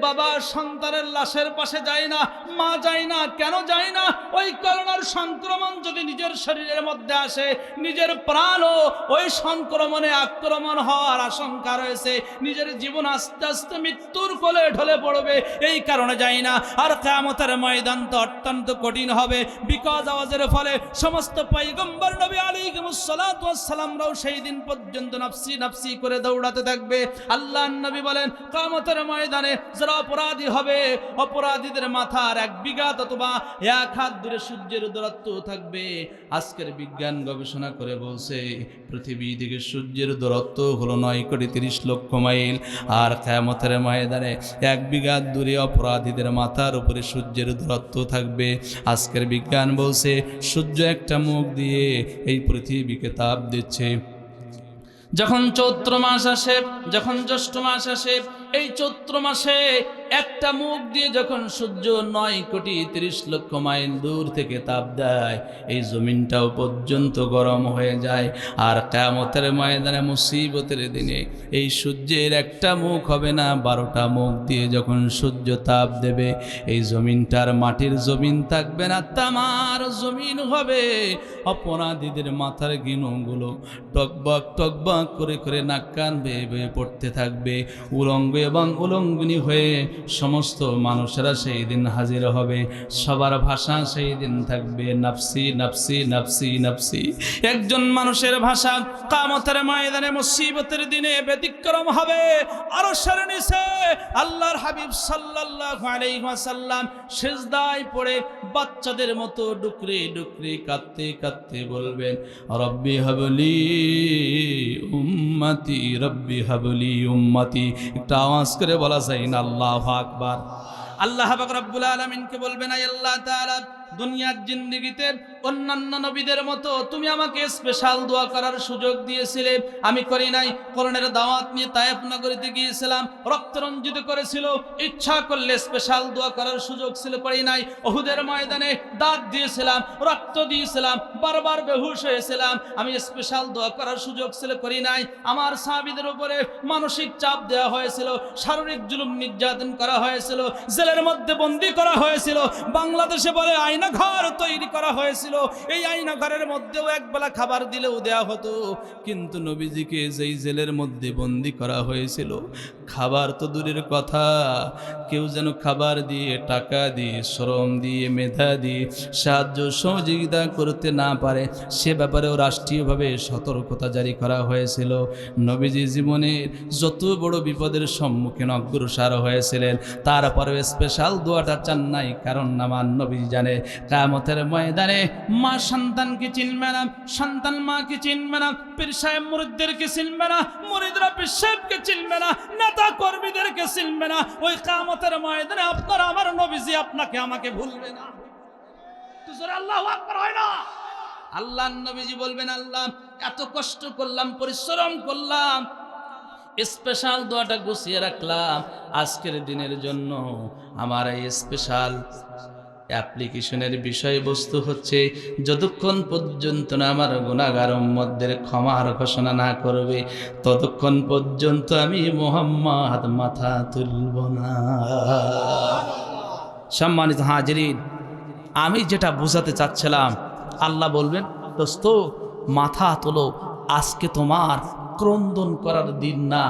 বাবা সন্তানের লাশের পাশে যায় না, মা যায় না। কেন যায় না? ওই করোনার সংক্রমণ যদি নিজের শরীরের মধ্যে আসে, নিজের প্রাণও ওই সংক্রমণে আক্রমণ হওয়ার আশঙ্কা রয়েছে, নিজের জীবন আস্তে আস্তে মৃত্যুর কোলে ঢলে পড়বে। এই কারণে যায় না। আর কিয়ামতের ময়দান তো অত্যন্ত কঠিন হবে, বিকজ আওয়াজের ফলে সমস্ত পয়গম্বর নবী আলাইহিস সালাতু ওয়াস সালামরাও সেই দিন পর্যন্ত নাফসি নাফসি করে দৌড়াতে থাকবে। আল্লাহর নবী বলেন, কিয়ামতের ময়দানে যারা অপরাধী হবে, অপরাধীদের মাথার 1 বিঘা অথবা 1 হাত দূরে সূর্যের দূরত্ব থাকবে। আজকের বিজ্ঞান গবেষণা করে বলছে পৃথিবী থেকে সূর্যের দূরত্ব হলো 9,30,00,000 মাইল। আর কিয়ামতের ময়দানে 1 বিঘা দূরে অপরাধীদের মাথার উপরে সূর্যের দূরত্ব থাকবে। আজকের বিজ্ঞান বলছে সূর্য একটা মুখ দিয়ে এই পৃথিবীকে তাপ দিচ্ছে। যখন চৈত্র মাস আসে, যখন জ্যৈষ্ঠ মাস আসে, এই চৈত্র মাসে একটা মুখ দিয়ে যখন সূর্য 9,30,00,000 মাইল দূর থেকে তাপ দেয়, এই জমিনটাও পর্যন্ত গরম হয়ে যায়। আর কিয়ামতের ময়দানে মুসিবতের দিনে এই সূর্যের একটা মুখ হবে না, 12টা মুখ দিয়ে যখন সূর্য তাপ দেবে, এই জমিনটার মাটির জমিন থাকবে না, তামার জমিন হবে। অপরাধীদের মাথার গিনুগুলো টকবক টকবক করে করে নাক কান বেয়ে বেয়ে পড়তে থাকবে। উলঙ্গ এবং উলঙ্গিনী হয়ে সমস্ত মানুষেরা সেই দিন হাজির হবে। সবার ভাষা সেই দিন থাকবে নাফসি নাফসি নাফসি নাফসি। একজন মানুষের ভাষা কিয়ামতের ময়দানে মুসিবতের দিনে ব্যতিক্রম হবে। আরশের নিচে আল্লাহর হাবিব সাল্লাল্লাহু আলাইহি ওয়াসাল্লাম সিজদায় পড়ে বাচ্চাদের মতো ডুকরে ডুকরে কাঁদতে কাঁদতে বলবেন, রব্বি হাবলি উম্মতি, রব্বি হাবলি উম্মতি। একটা আওয়াজ করে বলা যায় না আল্লাহু আকবার। আল্লাহ পাক রব্বুল আলামিনকে বলবেন, আয় আল্লাহ তাআলা, দুনিয়ার জিন্দেগিতে অন্যান্য নবীদের মতো তুমি আমাকে স্পেশাল দোয়া করার সুযোগ দিয়েছিলে, আমি করি নাই। কোরআনের দাওয়াত নিয়ে তায়েফ নগরীতে গিয়েছিলাম, রক্তরঞ্জিত করেছিল, ইচ্ছা করলে স্পেশাল দোয়া করার সুযোগ ছিল, করি নাই। উহুদের ময়দানে দাঁত দিয়েছিলাম, রক্ত দিয়েছিলাম, বারবার বেহুশ হয়েছিলাম, আমি স্পেশাল দোয়া করার সুযোগ ছিল, করি নাই। আমার সাহাবীদের উপরে মানসিক চাপ দেওয়া হয়েছিল, শারীরিক জুলুম নির্যাতন করা হয়েছিল, জেলের মধ্যে বন্দী করা হয়েছিল। বাংলাদেশে বলে আয়নাঘর তৈরি করা হয়েছিল, এই আয়নাঘরের মধ্যেও একবেলা খাবার দিলেও দেয়া হতো। কিন্তু নবীজিকে যেই জেলের মধ্যে বন্দী করা হয়েছিল, খাবার তো দূরের কথা, কেউ যেন খাবার দিয়ে, টাকা দিয়ে, শ্রম দিয়ে, মেধা দিয়ে সাহায্য সহযোগিতা করতে না পারে, সে ব্যাপারেও রাষ্ট্রীয়ভাবে সতর্কতা জারি করা হয়েছিল। নবীজি জীবনের যত বড় বিপদের সম্মুখীন অগ্রসর হয়েছিলেন, তারপরে স্পেশাল দোয়াটা চান নাই, কারণ আমার নবীজি জানে কিয়ামতের ময়দানে মা সন্তানকে চিনবে না, সন্তান মাকে চিনবে না, পীর সাহেব মুরিদদেরকে চিনবে না, মুরিদরা পীর সাহেবকে চিনবে না, নেতা কর্মীদেরকে চিনবে না। ওই কিয়ামতের ময়দানে আপনার আমার নবীজি আপনাকে আমাকে ভুলবে না। তো জোরে আল্লাহু আকবার হয় না? আল্লাহর নবীজি বলবেন, আল্লাহ এত কষ্ট করলাম, পরিশ্রম করলাম, স্পেশাল দোয়াটা গুছিয়ে রাখলাম আজকের দিনের জন্য। আমার এই স্পেশাল অ্যাপ্লিকেশনের বিষয়বস্তু হচ্ছে, যতক্ষণ পর্যন্ত না আমার গুনাহগার উম্মতদের ক্ষমার ঘোষণা না করবে, ততক্ষণ পর্যন্ত আমি মুহাম্মদ মাথা তুলব না। সম্মানিত হাজিরিন, আমি যেটা বোঝাতে চাচ্ছিলাম, আল্লাহ বলবেন, দোস্ত মাথা তোলো, আজকে তোমার ক্রন্দন করার দিন না,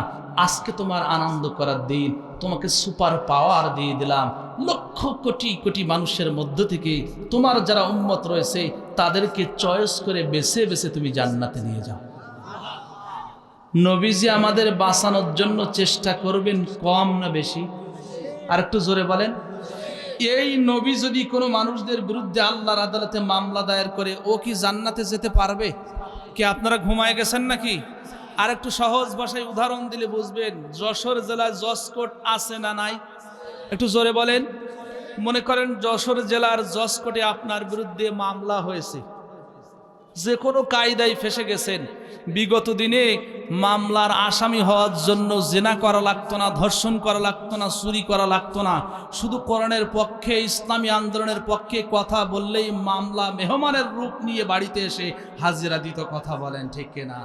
আজকে তোমার আনন্দ করার দিন। তোমাকে সুপার পাওয়ার দিয়ে দিলাম, লক্ষ কোটি কোটি মানুষের মধ্য থেকে তোমার যারা উম্মত রয়েছে তাদেরকে চয়েস করে বেছে বেছে তুমি জান্নাতে নিয়ে যাও। নবীজি আমাদের বাঁচানোর জন্য চেষ্টা করবেন, কম না বেশি? আর একটু জোরে বলেন। এই নবী যদি কোনো মানুষদের বিরুদ্ধে আল্লাহর আদালতে মামলা দায়ের করে, ও কি জান্নাতে যেতে পারবে? কি আপনারা ঘুমায় গেছেন নাকি? আর একটু সহজ ভাষায় উদাহরণ দিলে বুঝবেন। যশোর জেলায় জজ কোর্ট আছে না নাই? একটু জোরে বলেন। মনে করেন যশোর জেলার জজ কোর্টে আপনার বিরুদ্ধে মামলা হয়েছে, যে কোনো কায়দায় ফেসে গেছেন। বিগত দিনে মামলার আসামি হওয়ার জন্য জেনা করা লাগতো না, ধর্ষণ করা লাগতো না, চুরি করা লাগতো না। শুধু কোরআনের পক্ষে, ইসলামী আন্দোলনের পক্ষে কথা বললেই মামলা মেহমানের রূপ নিয়ে বাড়িতে এসে হাজিরা দিত। কথা বলেন ঠিক কিনা?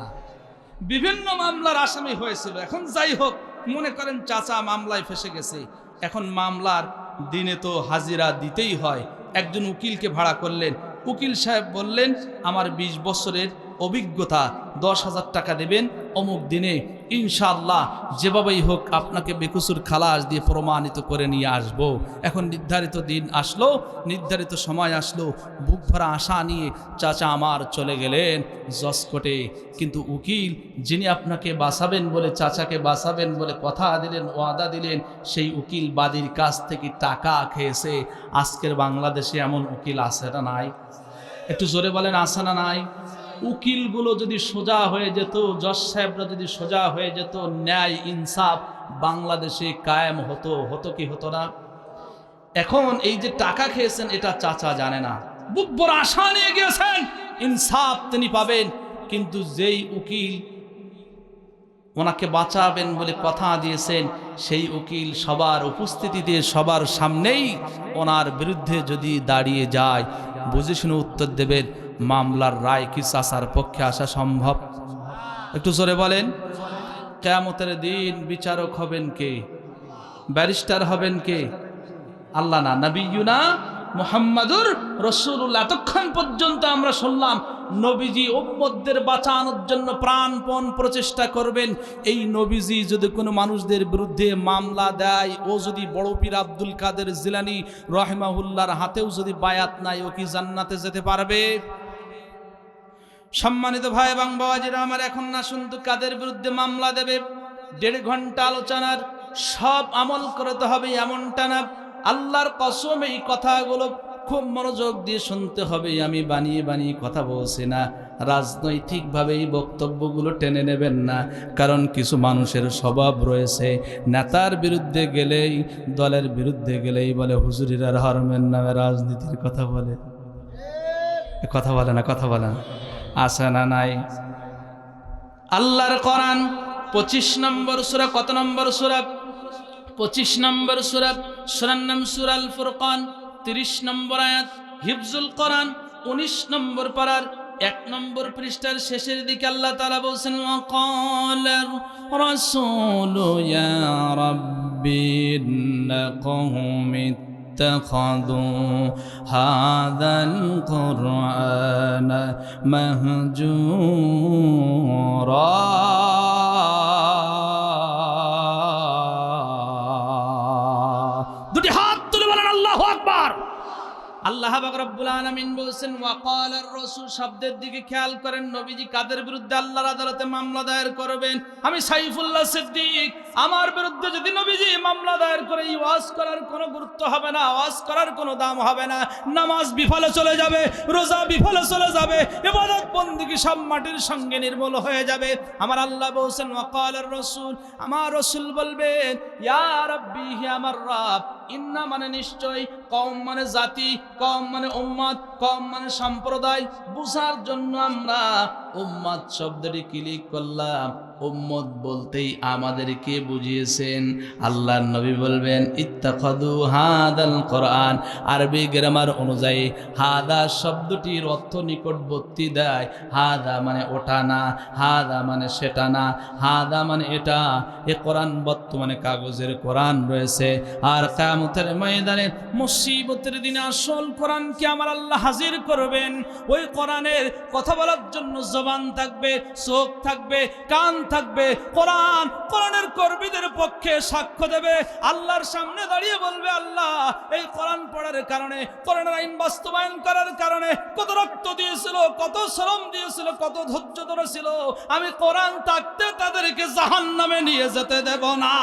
বিভিন্ন মামলার আসামি হয়েছিল। এখন যাই হোক, মনে করেন চাচা মামলায় ফেসে গেছে, এখন মামলার দিনে তো হাজিরা দিতেই হয়। একজন উকিলকে ভাড়া করলেন, উকিল সাহেব বললেন আমার 20 বছরের অভিজ্ঞতা, 10,000 টাকা দেবেন, অমুক দিনে ইনশাআল্লাহ যেভাবেই হোক আপনাকে বেকসুর খালাস দিয়ে প্রমাণিত করে নিয়ে আসব। এখন নির্ধারিত দিন আসলো, নির্ধারিত সময় আসলো, বুক ভরা আশা নিয়ে চাচা আমার চলে গেলেন জজ কোর্টে। কিন্তু উকিল যিনি আপনাকে বাঁচাবেন বলে, চাচাকে বাঁচাবেন বলে কথা দিলেন, ওয়াদা দিলেন, সেই উকিল বাদীর কাছ থেকে টাকা খেয়েছে। আজকের বাংলাদেশে এমন উকিল আছে না নাই? একটু জোরে বলেন, আছে না নাই? উকিলগুলো যদি সোজা হয়ে যেত, জজ সাহেবরা যদি সোজা হয়ে যেত, ন্যায় ইনসাফ বাংলাদেশে কায়েম হতো। হতো কি হতো না? এখন এই যে টাকা খেয়েছেন এটা চাচা জানে না, বুক বড় আশা নিয়ে গিয়েছেন ইনসাফ তিনি পাবেন। কিন্তু যেই উকিল ওনাকে বাঁচাবেন বলে কথা দিয়েছেন, সেই উকিল সবার উপস্থিতিতে, সবার সামনেই ওনার বিরুদ্ধে যদি দাঁড়িয়ে যায়, বুঝে শুনে উত্তর দেবেন, মামলার রায় কি চাচার পক্ষে আসা সম্ভব? একটু জোরে বলেন। কিয়ামতের দিন বিচারক হবেন কে? ব্যারিস্টার হবেন কে? আল্লাহ না, নবিয়ুনা মুহাম্মাদুর রাসূলুল্লাহ। এতক্ষণ পর্যন্ত আমরা শুনলাম নবীজি উম্মতদের বাঁচানোর জন্য প্রাণপণ প্রচেষ্টা করবেন। এই নবীজি যদি কোনো মানুষদের বিরুদ্ধে মামলা দেয়, ও যদি বড় পীর আব্দুল কাদের জিলানী রাহিমাহুল্লাহর হাতেও যদি বায়াত নাই, ও কি জান্নাতে যেতে পারবে? সম্মানিত ভাই এবং বাবাজিরা আমার, এখন না শুনতো কাদের বিরুদ্ধে মামলা দেবে, 1.5 ঘন্টা আলোচনার সব আমল করতে হবে এমনটা না। আল্লাহর কসম এই কথাগুলো খুব মনোযোগ দিয়ে শুনতে হবে। আমি বানিয়ে বানিয়ে কথা বলছি না, রাজনৈতিকভাবে এই বক্তব্যগুলো টেনে নেবেন না। কারণ কিছু মানুষের স্বভাব রয়েছে, নেতার বিরুদ্ধে গেলেই, দলের বিরুদ্ধে গেলেই বলে হুজুরিরা ধর্মের নামে রাজনীতির কথা বলে। কথা বলে না, কথা বলে না, আছে না নাই? আল্লাহর কোরআন 25 নম্বর সূরা, কত নম্বর সূরা? 25 নম্বর সূরা, সূরার নাম সূরা আল ফুরকান, 30 নম্বর আয়াত। হিফজুল কোরআন 19 নম্বর পারার 1 নম্বর পৃষ্ঠার শেষের দিকে আল্লাহ তাআলা বলেন, ওয়াকালার রাসূলু ইয়া রাব্বি ইন্না কওমি اتخذوا هذا القرآن مهجورا। দুটি হাত তুলে বলেন আল্লাহু আকবার। আল্লাহ পাক রব্বুল আলামিন বলেছেন ওয়াকালার রাসূল, শব্দের দিকে খেয়াল করেন। নবীজি কাদের বিরুদ্ধে আল্লাহর আদালতে মামলা দায়ের করবেন? আমি সাইফুল্লাহ সিদ্দিক, আমার বিরুদ্ধে যদি নবীজি মামলা দায়ের করে, ওয়াজ করার কোনো গুরুত্ব হবে না, ওয়াজ করার কোনো দাম হবে না, নামাজ বিফলে চলে যাবে, রোজা বিফলে চলে যাবে, ইবাদত বন্দেগী সব মাটির সঙ্গে নির্মূল হয়ে যাবে। আমার আল্লাহ বলেছেন ওয়াকালার রাসূল, আমার রাসূল বলবেন ইয়া রাব্বি, হে আমার রব, ইন্না মানে নিশ্চয়, কওম মানে জাতি, কওম মানে উম্মত, কওম মানে সম্প্রদায়। বুঝার জন্য আমরা উম্মত শব্দটি ক্লিক করলাম। উম্মত বলতেই আমাদেরকে বুঝিয়েছেন। আল্লাহর নবী বলবেন ইত্তাখাযু হাদাল কোরআন। আরবি গ্রামার অনুযায়ী হাদা শব্দটির অর্থ নিকটবর্তী দেয়। হাদা মানে ওটা না, হাদা মানে সেটা না, হাদা মানে এটা। এ কোরআন বর্তমানে কাগজের কোরআন রয়েছে, আর কিয়ামতের ময়দানে মুসিবতের দিনে আসল কোরআনকে আমার আল্লাহ হাজির করবেন। ওই কোরআনের কথা বলার জন্য জবান থাকবে, চোখ থাকবে, কান থাকবে। কোরআনের কর্মীদের পক্ষে সাক্ষ্য দেবে, আল্লাহর সামনে দাঁড়িয়ে বলবে আল্লাহ এই কোরআন পড়ার কারণে, কোরআনের আইন বাস্তবায়ন করার কারণে কত রক্ত দিয়েছিল, কত শ্রম দিয়েছিল, কত ধৈর্য ধরেছিল, আমি কোরআন থাকতে তাদেরকে জাহান্নামে নিয়ে যেতে দেব না।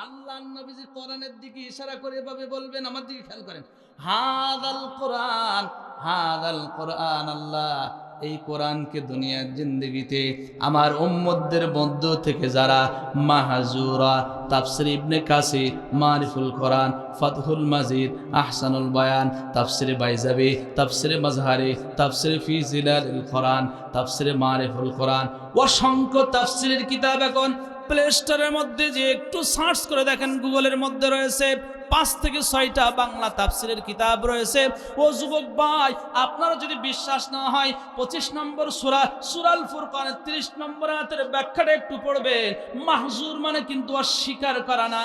আল্লাহ কোরআন, নবীজি কোরআনের দিকে ইশারা করে এভাবে বলবেন, আমার দিকে খেয়াল করেন, হাদাল কোরআন, হাদাল কোরআন। আল্লাহ এই কোরআনকে দুনিয়ার জিন্দেগিতে আমার উম্মতদের মধ্য থেকে যারা মাহজুরা, তাফসির ইবনে কাসির, মারিফুল কোরআন, ফাতহুল মাজিদ, আহসানুল বয়ান, তাফসির বাইজাবি, তাফসির মাজহারি, তাফসির ফি জিলালিল কোরআন, তাফসির মারিফুল কোরআন, অসংখ্য তাফসিরের কিতাব এখন প্লে স্টোরের মধ্যে যে একটু সার্চ করে দেখেন, গুগলের মধ্যে রয়েছে 5 থেকে 6টা বাংলা তাফসিরের কিতাব রয়েছে। ও যুবক ভাই, আপনারা যদি বিশ্বাস না হয় 25 নম্বর সূরা সূরাল ফুরকানের 30 নম্বর আয়াতের ব্যাখ্যাটা একটু পড়বেন। মাহজুর মানে কিন্তু অস্বীকার করা না,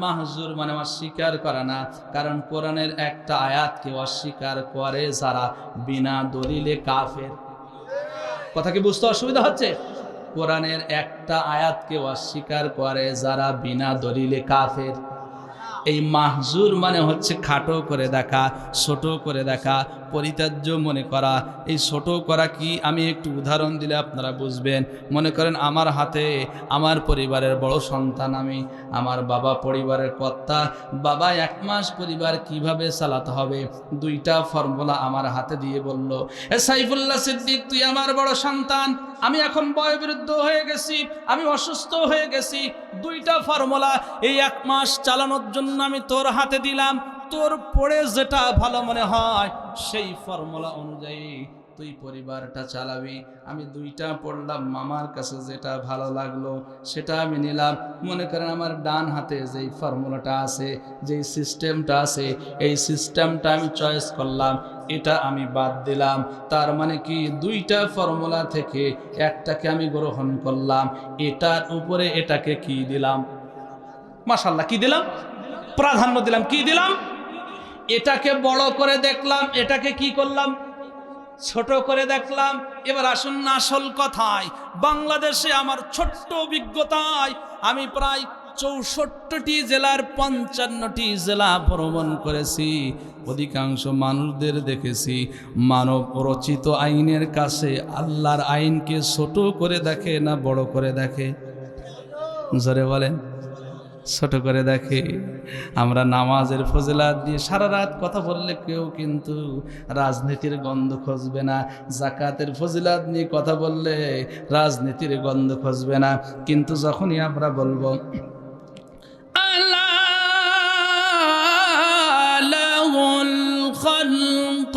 মাহজুর মানে অস্বীকার করা না, কারণ কোরআনের একটা আয়াতকে অস্বীকার করে যারা বিনা দলিলে কাফের। কথা কি বুঝতে অসুবিধা হচ্ছে? কোরআনের একটা আয়াতকে অস্বীকার করে যারা বিনা দলিলে কাফের। এই মাহজুর মানে হচ্ছে খাটো করে দেখা, ছোট করে দেখা, পরিত্যাজ্য মনে করা। এই ছোট করা কি, আমি একটু উদাহরণ দিলে আপনারা বুঝবেন। মনে করেন আমার হাতে, আমার পরিবারের বড় সন্তান আমি, আমার বাবা পরিবারের কর্তা, বাবা 1 মাস পরিবার কিভাবে চালাতে হবে 2টা ফর্মুলা আমার হাতে দিয়ে বলল, এ সাইফুল্লাহ সিদ্দিক, তুই আমার বড় সন্তান, আমি এখন বয়োবৃদ্ধ হয়ে গেছি, আমি অসুস্থ হয়ে গেছি, 2টা ফর্মুলা এই 1 মাস চালানোর জন্য আমি তোর হাতে দিলাম, তোর পড়ে যেটা ভালো মনে হয় সেই ফর্মুলা অনুযায়ী তুই পরিবারটা চালাবি। আমি 2টা পড়লাম, মামার কাছে যেটা ভালো লাগলো সেটা আমি নিলাম। মনে করেন আমার ডান হাতে যেই ফর্মুলাটা আছে, যেই সিস্টেমটা আছে, এই সিস্টেমটা আমি চয়েস করলাম, এটা আমি বাদ দিলাম। তার মানে কি 2টা ফর্মুলা থেকে একটাকে আমি গ্রহণ করলাম, এটার উপরে এটাকে কি দিলাম? মাশাআল্লাহ, কি দিলাম? প্রাধান্য দিলাম। কি দিলাম? এটাকে বড় করে দেখলাম, এটাকে কি করলাম? ছোট করে দেখলাম। এবার আসুন আসল কথায়। বাংলাদেশে আমার ছোট্ট অভিজ্ঞতায় আমি প্রায় 64টি জেলার 55টি জেলা ভ্রমণ করেছি। অধিকাংশ মানুষদের দেখেছি মানব রচিত আইনের কাছে আল্লাহর আইনকে ছোট করে দেখে না বড় করে দেখে? জোরে বলেন। ছোট করে দেখে। আমরা নামাজের ফজিলাত দিয়ে সারা রাত কথা বললে কেউ কিন্তু রাজনীতির গন্ধ খুঁজবে না, যাকাতের ফজিলাত নিয়ে কথা বললে রাজনীতির গন্ধ খুঁজবে না, কিন্তু যখনই আমরা বলবো লাহুল খালক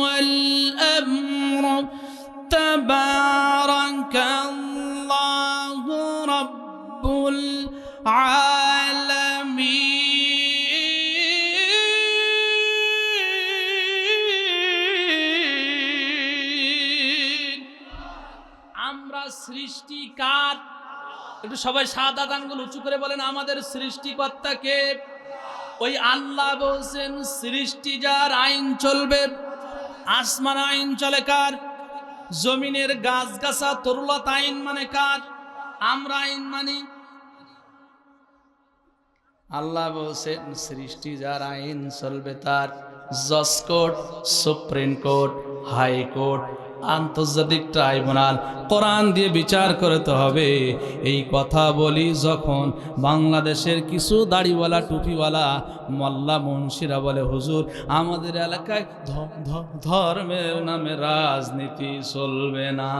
ওয়াল আমর তাবারাকাল্লাহু রাব্বুল আমরা সৃষ্টিকার। একটু সবাই সাদা আঙ্গুল উঁচু করে বলেন, আমাদের সৃষ্টিকর্তা কে? ওই আল্লাহ বলছেন সৃষ্টি যার, আইন চলবে। আসমান আইন চলে কার? জমিনের গাছ গাছা তরুলতা আইন মানে কার? আমরা আইন মানি। আল্লাহ বলছেন সৃষ্টি যার, আইন চলবে তার। জজ কোর্ট, সুপ্রিম কোর্ট, হাইকোর্ট, আন্তর্জাতিক ট্রাইব্যুনাল, কোরআন দিয়ে বিচার করতে হবে। এই কথা বলি যখন বাংলাদেশের কিছু দাড়িওয়ালা টুপিওয়ালা মোল্লা মুন্সিরা বলে, হুজুর আমাদের এলাকায় ধর্মের নামে রাজনীতি চলবে না।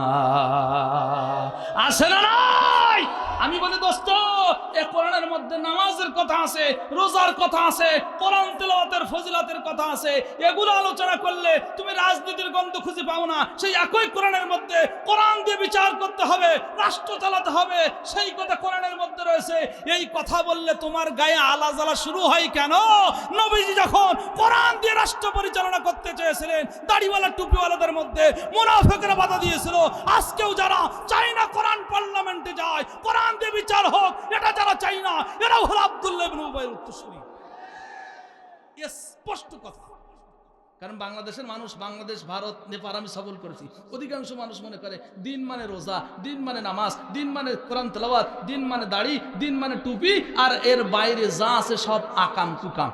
আছে না নাই? আমি বলি দোস্ত, এ কোরআনের মধ্যে নামাজের কথা আছে, রোজার কথা আছে, কোরআন তেলাওয়াতের ফজিলতের কথা আছে। এগুলো আলোচনা করলে তুমি রাজনীতির গন্ধ খুঁজে পাও না। সেই একই কোরআনের মধ্যে কোরআন দিয়ে বিচার করতে হবে, রাষ্ট্র চালাতে হবে, সেই কথা কোরআনের মধ্যে রয়েছে। এই কথা বললে তোমার গায়ে আলা জ্বালা শুরু হয় কেন? নবীজি যখন কোরআন দিয়ে রাষ্ট্র পরিচালনা করতে চেয়েছিলেন, দাড়িওয়ালা টুপিওয়ালাদের মধ্যে মুনাফিকরা বাধা দিয়েছিল। আজকেও যারা চায় না কোরআন পার্লামেন্টে যায়, কোরআন দিয়ে বিচার হোক, এটা যারা চাই না, এরাও হলো আব্দুল্লাহ ইবনে উবাইর উত্তরসূরি। স্পষ্ট কথা। কারণ বাংলাদেশের মানুষ, বাংলাদেশ, ভারত, নেপাল আমি সফর করেছি, অধিকাংশ মানুষ মনে করে দিন মানে রোজা, দিন মানে নামাজ, দিন মানে কোরআন তেলাওয়াত, দিন মানে দাড়ি, দিন মানে টুপি, আর এর বাইরে যা আছে সব আকাম কুকাম।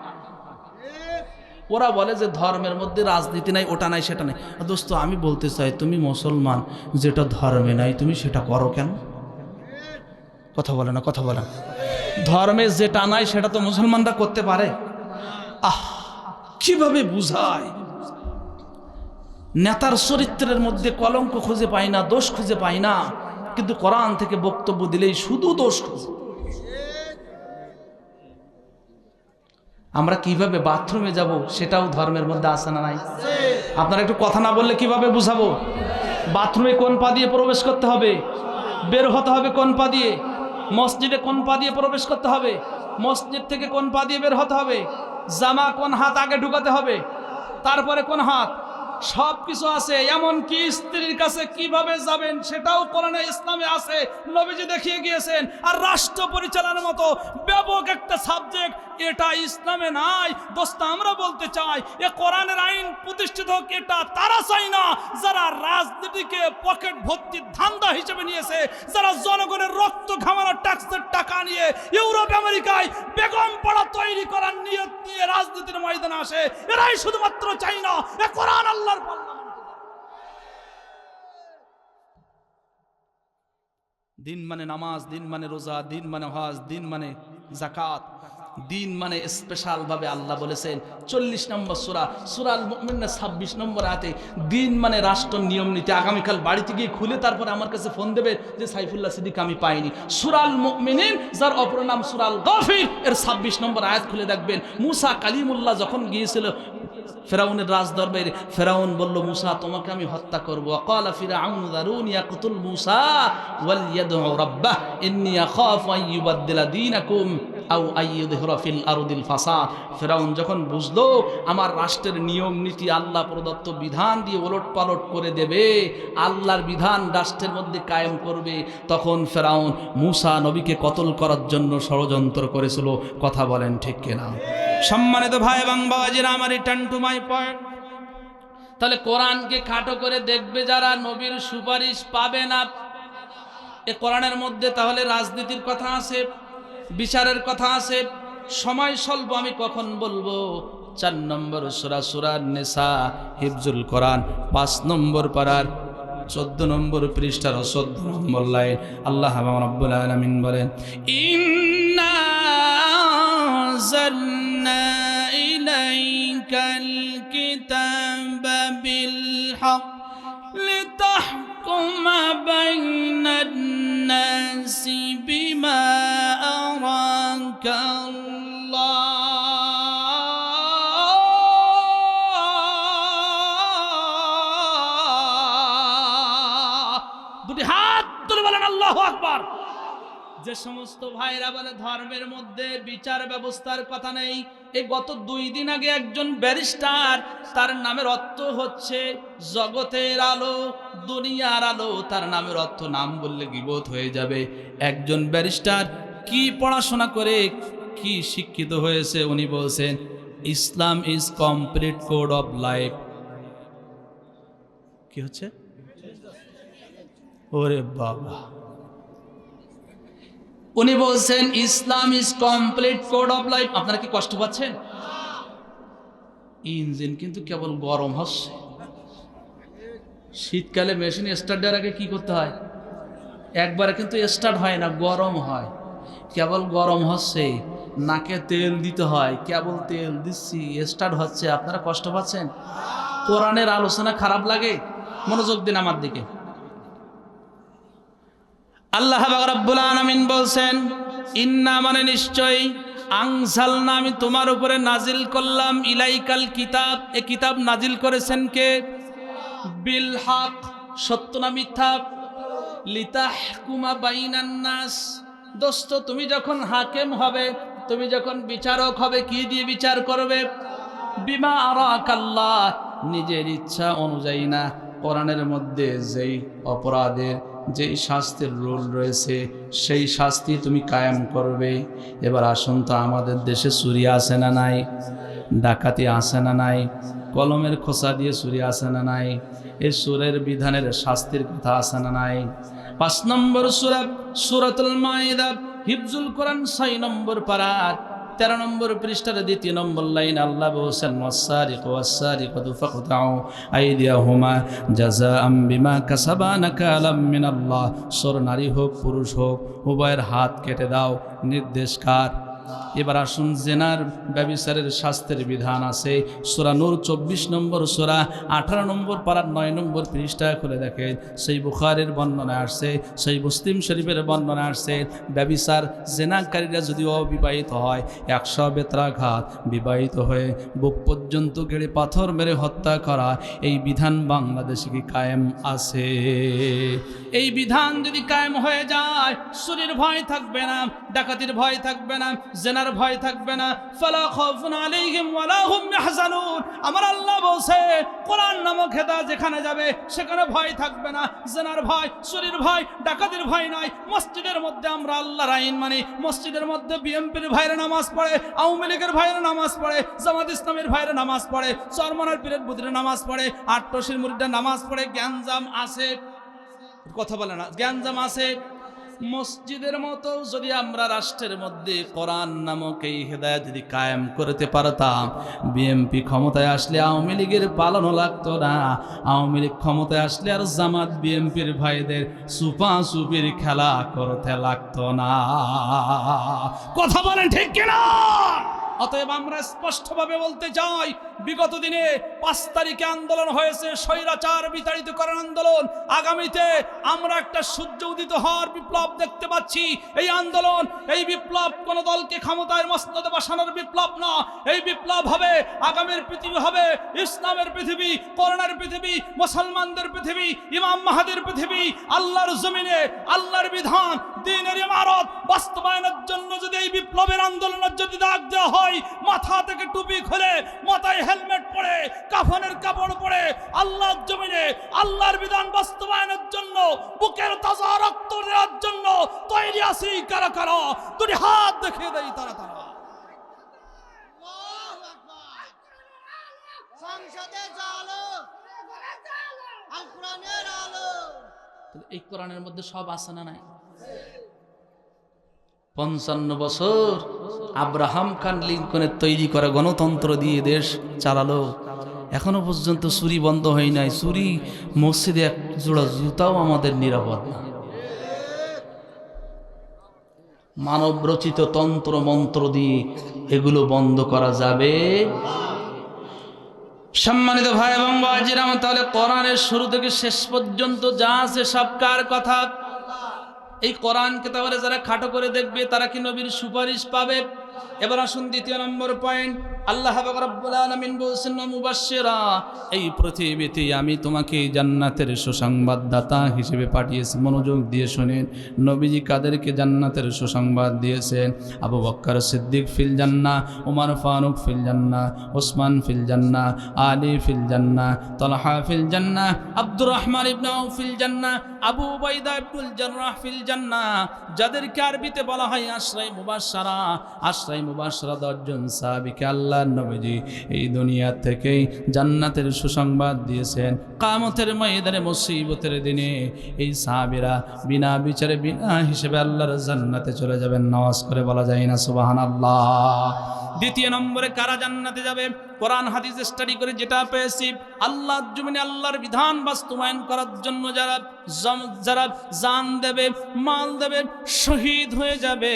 ওরা বলে যে ধর্মের মধ্যে রাজনীতি নাই, ওটা নাই, সেটা নাই। দোস্ত আমি বলতে চাই, তুমি মুসলমান, যেটা ধর্মে নাই তুমি সেটা করো কেন? কথা বলে না, কথা বলে না। ধর্মে যেটা নাই সেটা তো মুসলমানরা করতে পারে। কিভাবে বুঝায়? নেতার চরিত্রের মধ্যে কলঙ্ক খুঁজে পাই না, দোষ খুঁজে পাই না, কিন্তু কোরআন থেকে বক্তব্য দিলেই শুধু দোষ খুঁজে। আমরা কিভাবে বাথরুমে যাব সেটাও ধর্মের মধ্যে আছে না নাই? আপনারা একটু কথা না বললে কিভাবে বুঝাবো? বাথরুমে কোন পা দিয়ে প্রবেশ করতে হবে, বের হতে হবে কোন পা দিয়ে, মসজিদে কোন পা দিয়ে প্রবেশ করতে হবে, মসজিদ থেকে কোন পা দিয়ে বের হতে হবে, জামা কোন হাত আগে ঢুকাতে হবে, তারপরে কোন হাত, সব কিছু আছে। এমনকি স্ত্রীর কাছে কিভাবে যাবেন সেটাও কোরআনে ইসলামে আছে, নবীজি দেখিয়ে গিয়েছেন। আর রাষ্ট্র পরিচালনার মতো ব্যাপক একটা সাবজেক্ট এটা ইসলামে নাই। দোস্ত, আমরা বলতে চাই এ কোরআনের আইন প্রতিষ্ঠিত হোক, এটা তারা চাই না যারা রাজনীতিকে পকেট ভর্তি ধান্দা হিসেবে নিয়েছে, যারা জনগণের রক্ত ঘামানো ট্যাক্সের টাকা নিয়ে ইউরোপ আমেরিকায় বেগম পাড়া তৈরি করার নিয়ত নিয়ে রাজনীতির ময়দানে আসে। এরাই শুধুমাত্র চাই না এ কোরআন আল্লাহর দিন মানে নামাজ, দিন মানে রোজা, দিন মানে হজ, দিন মানে যাকাত, দিন মানে স্পেশাল ভাবে আল্লাহ বলেছেন 40 নম্বর সূরা সূরা আল মুমিনের 26 নম্বর আয়াতে, দিন মানে রাষ্ট্র নিয়ম নীতি। আগামীকাল বাড়িতে গিয়ে খুলে তারপরে আমার কাছে ফোন দেবে যে সাইফুল্লাহ সিদ্দিক আমি পাইনি। সূরা আল মুমিনিন যার অপর নাম সূরা আল গাফির এর 26 নম্বর আয়াত খুলে দেখবেন। মুসা কালিমুল্লাহ যখন গিয়েছিল ফেরাউনের রাজ দরবারে, ফেরাউন বলল মুসা তোমাকে আমি হত্যা করব। ক্বালা ফিরআউন যারুনি ইয়াকতুল মুসা ওয়াল ইয়াদউ রাব্বাহ ইন্নী আখাফু আন ইউবাদদিলা দীনাকুম আও আইয়ুযহিরা ফিল আরদিল ফাসাদ। ফেরাউন যখন বুঝলো আমার রাষ্ট্রের নিয়ম নীতি আল্লাহ প্রদত্ত বিধান দিয়ে ওলটপালট করে দেবে, আল্লাহর বিধান রাষ্ট্রের মধ্যে কায়েম করবে, তখন ফেরাউন মুসা নবীকে কতল করার জন্য ষড়যন্ত্র করেছিল। কথা বলেন ঠিক কিনা? সম্মানিত ভাই এবং বাবাজিরা, আমার রিটার্ন টু মাই পয়েন্ট। তাহলে কোরআনকে খাটো করে দেখবে যারা, নবীর সুপারিশ পাবে না। এ কোরআনের মধ্যে তাহলে রাজনীতির কথা আছে, বিচারের কথা আছে। সময় স্বল্প, আমি কখন বলবো। 4 নম্বর সূরা সূরা নিসা, হিফজুল কোরআন, 5 নম্বর পারার 14 নম্বর পৃষ্ঠার 14 নম্বর লাইন। আল্লাহ রাব্বুল আলামিন বলেন, ইন্না আনজালনা ইলাইকাল কিতাবা বিল হক লিতাহকুমা বাইনান নাসি বিমা আরাকাল্লাহ। দুটি হাত তুলে বলেন আল্লাহু আকবার। যে সমস্ত ভাইরা বলে ধর্মের মধ্যে বিচার ব্যবস্থার কথা নেই, এই গত 2 দিন আগে একজন ব্যারিস্টার, তার নামের অর্থ হচ্ছে জগতের আলো, দুনিয়ার আলো, তার নামের অর্থ নাম বললে গীবত হয়ে যাবে। একজন ব্যারিস্টার কি পড়াশোনা করে, কি শিক্ষিত হয়েছে, উনি বলছেন Islam is complete code of life. কি হচ্ছে? ওরে বাবা, উনি বলছেন Islam is complete code of life. আপনারা কি কষ্ট পাচ্ছেন? ইঞ্জিন কিন্তু কেবল গরম হচ্ছে। শীতকালে মেশিন স্টার্ট দেওয়ার আগে কি করতে হয়? একবারে কিন্তু স্টার্ট হয় না, গরম হয়। কেবল গরম হচ্ছে, নাকে তেল দিতে হয়, কেবল তেল দিচ্ছি, স্টার্ট হচ্ছে। আপনারা কষ্ট পাচ্ছেন? কোরআনের আলোচনা খারাপ লাগে? মনোযোগ দিন আমার দিকে। আল্লাহ রাব্বুল আলামিন বলছেন, ইন্না মানে নিশ্চয়, আনজালনা আমি তোমার উপরে নাজিল করলাম, ইলাইকাল কিতাব এ কিতাব নাজিল করেছেন কে? বিল হক, সত্য না মিথ্যা? লিতাহকুমা বাইনান নাস। দোস্ত, তুমি যখন হাকিম হবে, তুমি যখন বিচারক হবে, কি দিয়ে বিচার করবে? বিমা আরাকাল্লাহ, নিজের ইচ্ছা অনুযায়ী না। কোরআনের মধ্যে যেই অপরাধের যেই শাস্তির রুল রয়েছে সেই শাস্তি তুমি কায়েম করবে। এবার আসুন তো, আমাদের দেশে চুরি আছে না নাই? ডাকাতি আছে না নাই? কলমের খোসা দিয়ে চুরি আছে না নাই? এই সুরের বিধানের শাস্তির কথা আছে না নাই? 5 নম্বর সূরা সূরাতুল মাইদা, হিফজুল কোরআন 6 নম্বর পারার 13 নম্বর পৃষ্ঠার 2 নম্বর লাইন আল্লাহ বলেছেন ওয়াসারিকু ওয়াসারিকাতু ফাকতাউ আইদিয়াহুমা জাযাআম বিমা কাসাবা নাকালাম মিনাল্লাহ। সর নারী হোক পুরুষ হোক উভয়ের হাত কেটে দাও, নির্দেশকার। এবার আসুন জেনার ব্যভিচারের শাস্ত্রের বিধান আছে সূরা নূর 24 নম্বর সূরা 18 নম্বর পারার 9 নম্বর পৃষ্ঠা খুলে দেখেন, সেই বুখারীর বর্ণনা আসছে, সেই মুসলিম শরীফের বর্ণনা আসছে, ব্যভিচার জেনাকারীরা যদি অবিবাহিত হয় 100 বেত্রাঘাত, বিবাহিত হয়ে বুক পর্যন্ত গেড়ে পাথর মেরে হত্যা করা, এই বিধান বাংলাদেশে কি কায়েম আছে? এই বিধান যদি কায়েম হয়ে যায় চুরির ভয় থাকবে না, ডাকাতির ভয় থাকবে না, জেনার ভয় থাকবে না। ফালা খাউফুন আলাইহিম ওয়ালা হুম ইয়াহজানুন। আমার আল্লাহ বলছে কোরআন নামক হেদায়েত যেখানে যাবে সেখানে ভয় থাকবে না, জেনার ভয়, চুরির ভয়, ডাকাতির ভয় নাই। মসজিদের মধ্যে আমরা আল্লাহর আইন মানি, মসজিদের মধ্যে বিএনপির ভাইরা নামাজ পড়ে, আওয়ামী লীগের ভাইরা নামাজ পড়ে, জামাত ইসলামের ভাইরা নামাজ পড়ে, চরমনার পীরের বুদ্ধিরা নামাজ পড়ে, আটটসির মুরিদরা নামাজ পড়ে, জ্ঞানজাম আছে, কথা বলে না, জ্ঞানজাম আছে। মসজিদের মতো যদি আমরা রাষ্ট্রের মধ্যে কোরআন নামক এই হেদায়েত যদি কায়েম করতে পারতাম, বিএনপি ক্ষমতায় আসলে আওয়ামী লীগের পালানো লাগতো না, আওয়ামী লীগ ক্ষমতায় আসলে আর জামাত বিএনপির ভাইদের সুপাসুপির খেলা করতে লাগতো না। কথা বলেন ঠিক কিনা? অতএব আমরা স্পষ্টভাবে বলতে চাই, বিগত দিনে 5 তারিখে আন্দোলন হয়েছে, স্বৈরাচার বিতাড়িত করার আন্দোলন। আগামীতে আমরা একটা সূর্য উদিত হওয়ার বিপ্লব দেখতে পাচ্ছি। এই আন্দোলন, এই বিপ্লব কোন দলকে ক্ষমতায় মসনদে বসানোর বিপ্লব না, এই বিপ্লব হবে, আগামীর পৃথিবী হবে ইসলামের পৃথিবী, কোরআনের পৃথিবী, মুসলমানদের পৃথিবী, ইমাম মাহাদির পৃথিবী। আল্লাহর জমিনে আল্লাহর বিধান, দ্বীনের ইমারত বাস্তবায়নের জন্য যদি এই বিপ্লবের আন্দোলনের যদি ডাক দেওয়া হয়, মাথা থেকে টুপি খুলে, মাথায় হেলমেট পরে, কাফনের কাপড় পরে আল্লাহর জমিনে আল্লাহর বিধান বাস্তবায়নের জন্য, বুকের তাজা রক্ত দেওয়ার জন্য তৈরি আছি কারা কারা? দুটি হাত দেখিয়ে দেই তারা তারা। সংসদের আলো, আল কোরআনের আলো। এই কোরআনের মধ্যে সব আছে না নাই? 55 বছর আব্রাহাম খান লিঙ্কনের তৈরি করা গণতন্ত্র দিয়ে দেশ চালালো, এখনো পর্যন্ত চুরি বন্ধ হয় নাই। চুরি, মসজিদে এক জোড়া জুতাও আমাদের নিরাপদ না। মানব রচিত তন্ত্র মন্ত্র দিয়ে এগুলো বন্ধ করা যাবে? সম্মানিত ভাই এবং বাজিরাম, তাহলে কোরআনের শুরু থেকে শেষ পর্যন্ত যা আছে সব কার কথা? এই কোরআন কিতাবের যারা খাটো করে দেখবে তারা কি নবীর সুপারিশ পাবে? এবার আসুন 2 নম্বর পয়েন্ট। আল্লাহ রাব্বুল আলামিন বলেছেন মুবাশশিরা, এই পৃথিবীতে আমি তোমাকে জান্নাতের সুসংবাদদাতা হিসেবে পাঠিয়েছি। মনোযোগ দিয়ে শুনেন, নবীজি কাদেরকে জান্নাতের সুসংবাদ দিয়েছেন? আবু বকর সিদ্দিক ফিল জান্নাহ, উমর ফারুক ফিল জান্নাহ, ওসমান ফিল জান্নাহ, আলী ফিল জান্নাহ, তালহা ফিল জান্নাহ, আব্দুর রহমান ইবনে আউফ ফিল জান্নাহ, আবু উবাইদা ইবনুল জাররাহ ফিল জান্নাহ। যাদেরকে আরবিতে বলা হয় আশরায়ে মুবাশশারা, আশরায়ে মুবাশশারা 10 জন সাহাবীকে আল্লাহর নবীজি এই দুনিয়া থেকেই জান্নাতের সুসংবাদ দিয়েছেন। কিয়ামতের ময়দানে মুসিবতের দিনে এই সাহাবীরা বিনা বিচারে, বিনা হিসেবে আল্লাহর জান্নাতে চলে যাবেন। নামাজ করে বলা যায় না সুবহানাল্লাহ? 2 নম্বরে কারা জান্নাতে যাবে? কোরআন হাদিস স্টাডি করে যেটা পেয়েছি, আল্লাহর জমিনে আল্লাহর বিধান বাস্তবায়ন করার জন্য যারা জান দেবে, মাল দেবে, শহীদ হয়ে যাবে,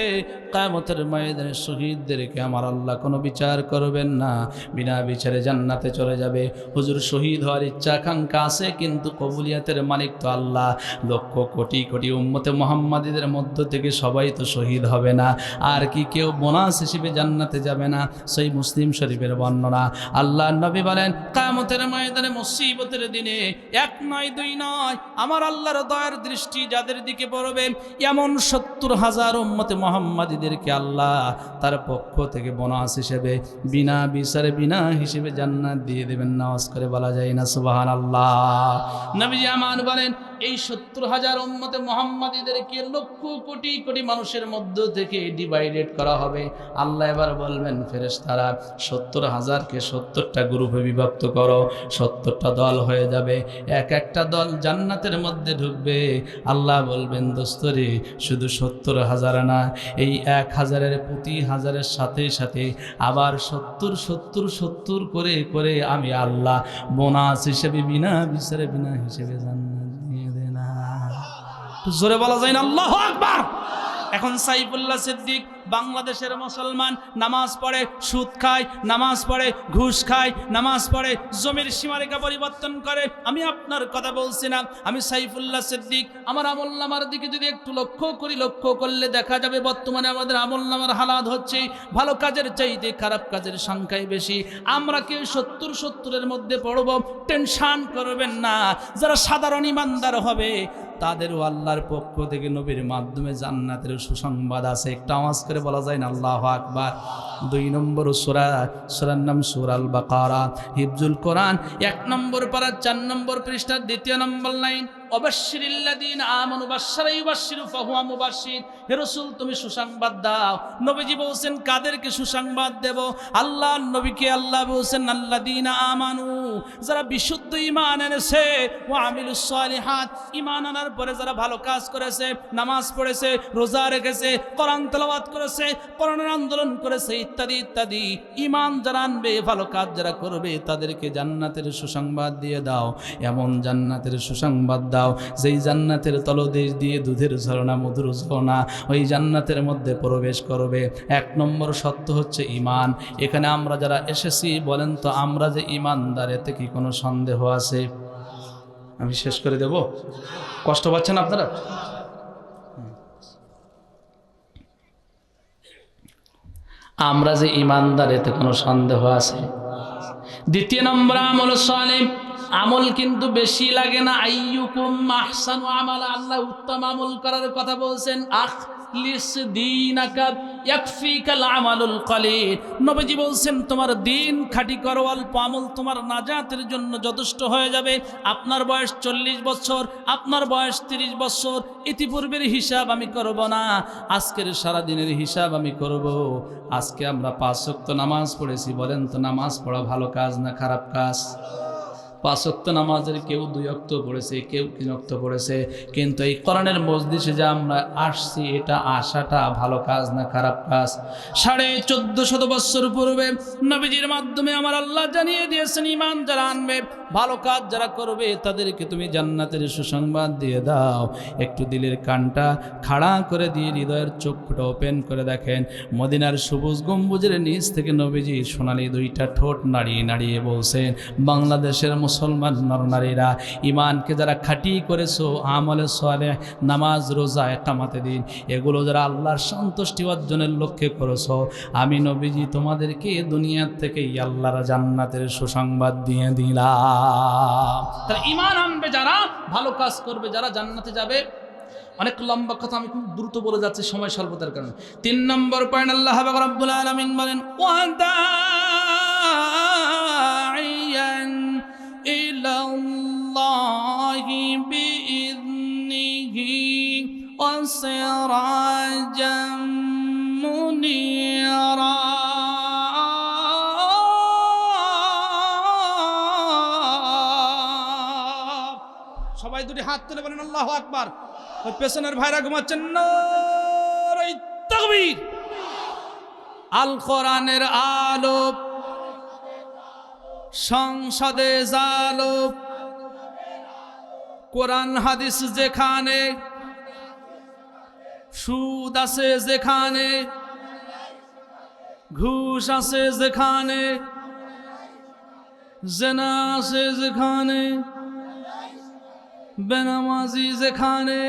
কিয়ামতের ময়দানে শহীদদেরকে আমার আল্লাহ কোনো বিচার করবেন না, বিনা বিচারে জান্নাতে চলে যাবে। হুজুর শহীদ হওয়ার ইচ্ছা আকাঙ্ক্ষা আছে, কিন্তু কবুলিয়াতের মালিক তো আল্লাহ। লক্ষ কোটি কোটি উম্মতে মুহাম্মাদীদের মধ্য থেকে সবাই তো শহীদ হবে না, আর কি কেউ বোনাস হিসেবে জান্নাতে যাবে না? সেই মুসলিম শরীফের বর্ণনা। আল্লাহর নবী বলেন কিয়ামতের ময়দানে মুসিবতের দিনে 1 নয় 2 নয়, আমার আল্লাহর দয়ার দৃষ্টি যাদের দিকে পড়বে, এমন 70,000 উম্মতে মুহাম্মাদীদেরকে আল্লাহ তার পক্ষ থেকে বোনাস হিসেবে বিনা বিচারে, বিনা হিসেবে জান্নাত দিয়ে দেবেন। নামাজ করে বলা যায় না সুবহানাল্লাহ? নবী আমার বলেন এই 70,000 উম্মতে মুহাম্মাদীদেরকে লক্ষ কোটি কোটি মানুষের মধ্য থেকে ডিভাইডেড করা হবে। আল্লাহ এবার বলবেন ফেরেশতারা 70,000কে 70টা গ্রুপে বিভক্ত করো, 70টা দল হয়ে যাবে, এক একটা দল জান্নাতের মধ্যে ঢুকবে। আল্লাহ বলবেন দোস্তরে শুধু 70,000 না, এই 1000-এর প্রতি হাজারের সাথে সাথে আবার 70 করে করে আমি আল্লাহ বোনাস হিসেবে বিনা বিচারে বিনা হিসেবে জান্নাত দিয়ে দেন। জোরে বলা যায় না আল্লাহু আকবার। এখন সাইফুল্লাহ সিদ্দিক বাংলাদেশের মুসলমান, নামাজ পড়ে, সুদ খায়, নামাজ পড়ে, ঘুষ খায়, নামাজ পড়ে, জমির সীমারেখা পরিবর্তন করে। আমি আপনার কথা বলছি না, আমি সাইফুল্লাহ সিদ্দিক আমার আমলনামার দিকে যদি একটু লক্ষ্য করলে দেখা যাবে বর্তমানে আমাদের আমলনামার হালাত হচ্ছে ভালো কাজের চাইতে খারাপ কাজের সংখ্যাই বেশি। আমরা কেউ 70-70-এর মধ্যে পড়ব, টেনশন করবেন না। যারা সাধারণ ইমানদার হবে তাদেরও আল্লাহর পক্ষ থেকে নবীর মাধ্যমে জান্নাতের সুসংবাদ আছে। একটা আওয়াজ করে বলা যায় না আল্লাহু আকবার। 2 নম্বর সূরার নাম সূরা আল বাকারা, হিফজুল কোরআন, 1 নম্বর পারা 4 নম্বর পৃষ্ঠার 2 নম্বর লাইন। অবাশশিরিল্লাযীনা আমানু বাশশারা ইউবাশশিরু ফাহুয়া মুবাশশির। হে রাসূল তুমি সুসংবাদ দাও। নবীজি বলছেন কাদেরকে সুসংবাদ দেব? আল্লাহর নবীকে আল্লাহ বলছেন আল্লাযীনা আমানু, যারা বিশুদ্ধ ঈমান এনেছে, ওয়া আমিলুস সালিহাত, ঈমান আনার পরে যারা ভালো কাজ করেছে, নামাজ পড়েছে, রোজা রেখেছে, কোরআন তেলাওয়াত করেছে, কোরআনের আন্দোলন করেছে, ইত্যাদি ইত্যাদি। ঈমান যারা আনবে, ভালো কাজ যারা করবে, তাদেরকে জান্নাতের সুসংবাদ দিয়ে দাও। এমন জান্নাতের সুসংবাদ দাও যেই জান্নাতের তলদেশ দিয়ে দুধের ঝরনা, মধুর ঝরনা ওই জান্নাতের মধ্যে প্রবেশ করবে। 1 নম্বর সত্য হচ্ছে ঈমান। এখানে আমরা যারা এসেছি বলেন তো আমরা যে ঈমানদার, এতে কি কোনো সন্দেহ আছে? আমি শেষ করে দেব, কষ্ট পাচ্ছেন আপনারা? আমরা যে ঈমানদার, এতে কোনো সন্দেহ আছে? 2 নম্বর আমল সালেহ। আমল কিন্তু বেশি লাগে না। আইয়ুকুম আহসানু আমালা, আল্লাহ উত্তম আমল করার কথা বলছেন। আখলিস দীনাকা ইয়াকফিকাল আমালুল কলিল। নবীজি বলছেন তোমার দিন খাঁটি করো, অল্প আমল তোমার নাজাতের জন্য যথেষ্ট হয়ে যাবে। আপনার বয়স 40 বছর, আপনার বয়স 30 বছর, ইতিপূর্বের হিসাব আমি করব না, আজকের সারা দিনের হিসাব আমি করব। আজকে আমরা 5 ওয়াক্ত নামাজ পড়েছি, বলেন তো নামাজ পড়া ভালো কাজ না খারাপ কাজ? 5 ওয়াক্ত নামাজের কেউ 2 ওয়াক্ত পড়েছে, কেউ 3 ওয়াক্ত পড়েছে, কিন্তু এই কোরআনের মজলিসে যে আমরা আসছি এটা আসাটা ভালো কাজ না খারাপ কাজ? 1450 বছর পূর্বে নবীজির মাধ্যমে আমার আল্লাহ জানিয়ে দিয়েছেন ঈমান যারা আনবে, ভালো কাজ যারা করবে, তাদেরকে তুমি জান্নাতের সুসংবাদ দিয়ে দাও। একটু দিলের কানটা খাড়া করে দিয়ে হৃদয়ের চোখটা ওপেন করে দেখেন, মদিনার সবুজ গম্বুজের নিচ থেকে নবীজি সোনালি 2টা ঠোঁট নাড়িয়ে নাড়িয়ে বলছেন, বাংলাদেশের মুসলমান নরনারীরা, ঈমানকে যারা খাঁটি করেছো, আমলে সালেহ, নামাজ, রোজা, একামতে দিন, এগুলো যারা আল্লাহর সন্তুষ্টি অর্জনের লক্ষ্যে করেছো, আমি নবীজি তোমাদেরকে দুনিয়ার থেকেই আল্লাহর জান্নাতের সুসংবাদ দিয়ে দিলাম। তারা ঈমান আনবে যারা, ভালো কাজ করবে যারা, জান্নাতে যাবে। অনেক লম্বা কথা, আমি খুব দ্রুত বলে যাচ্ছি সময় স্বল্পতার কারণে। 3 নম্বর পয়েন্ট, আল্লাহ রাব্বুল আলামিন বলেন ওয়াদাইয়ান ইলাল্লাহি বিইذনিহি ওয়াসিরাজাম মুনীরা। সবাই দুটি হাত তুলে বলেন আল্লাহু আকবার। ওই পেছনের ভাইরা ঘুমাচ্ছেন, নারে তাকবীর। আল কোরআনের আলো, সংসদে জালো, কোরআন হাদিস যেখানে, সুদ আছে যেখানে, ঘুষ আছে যেখানে, জিনা আছে যেখানে, বেনামাজি যেখানে,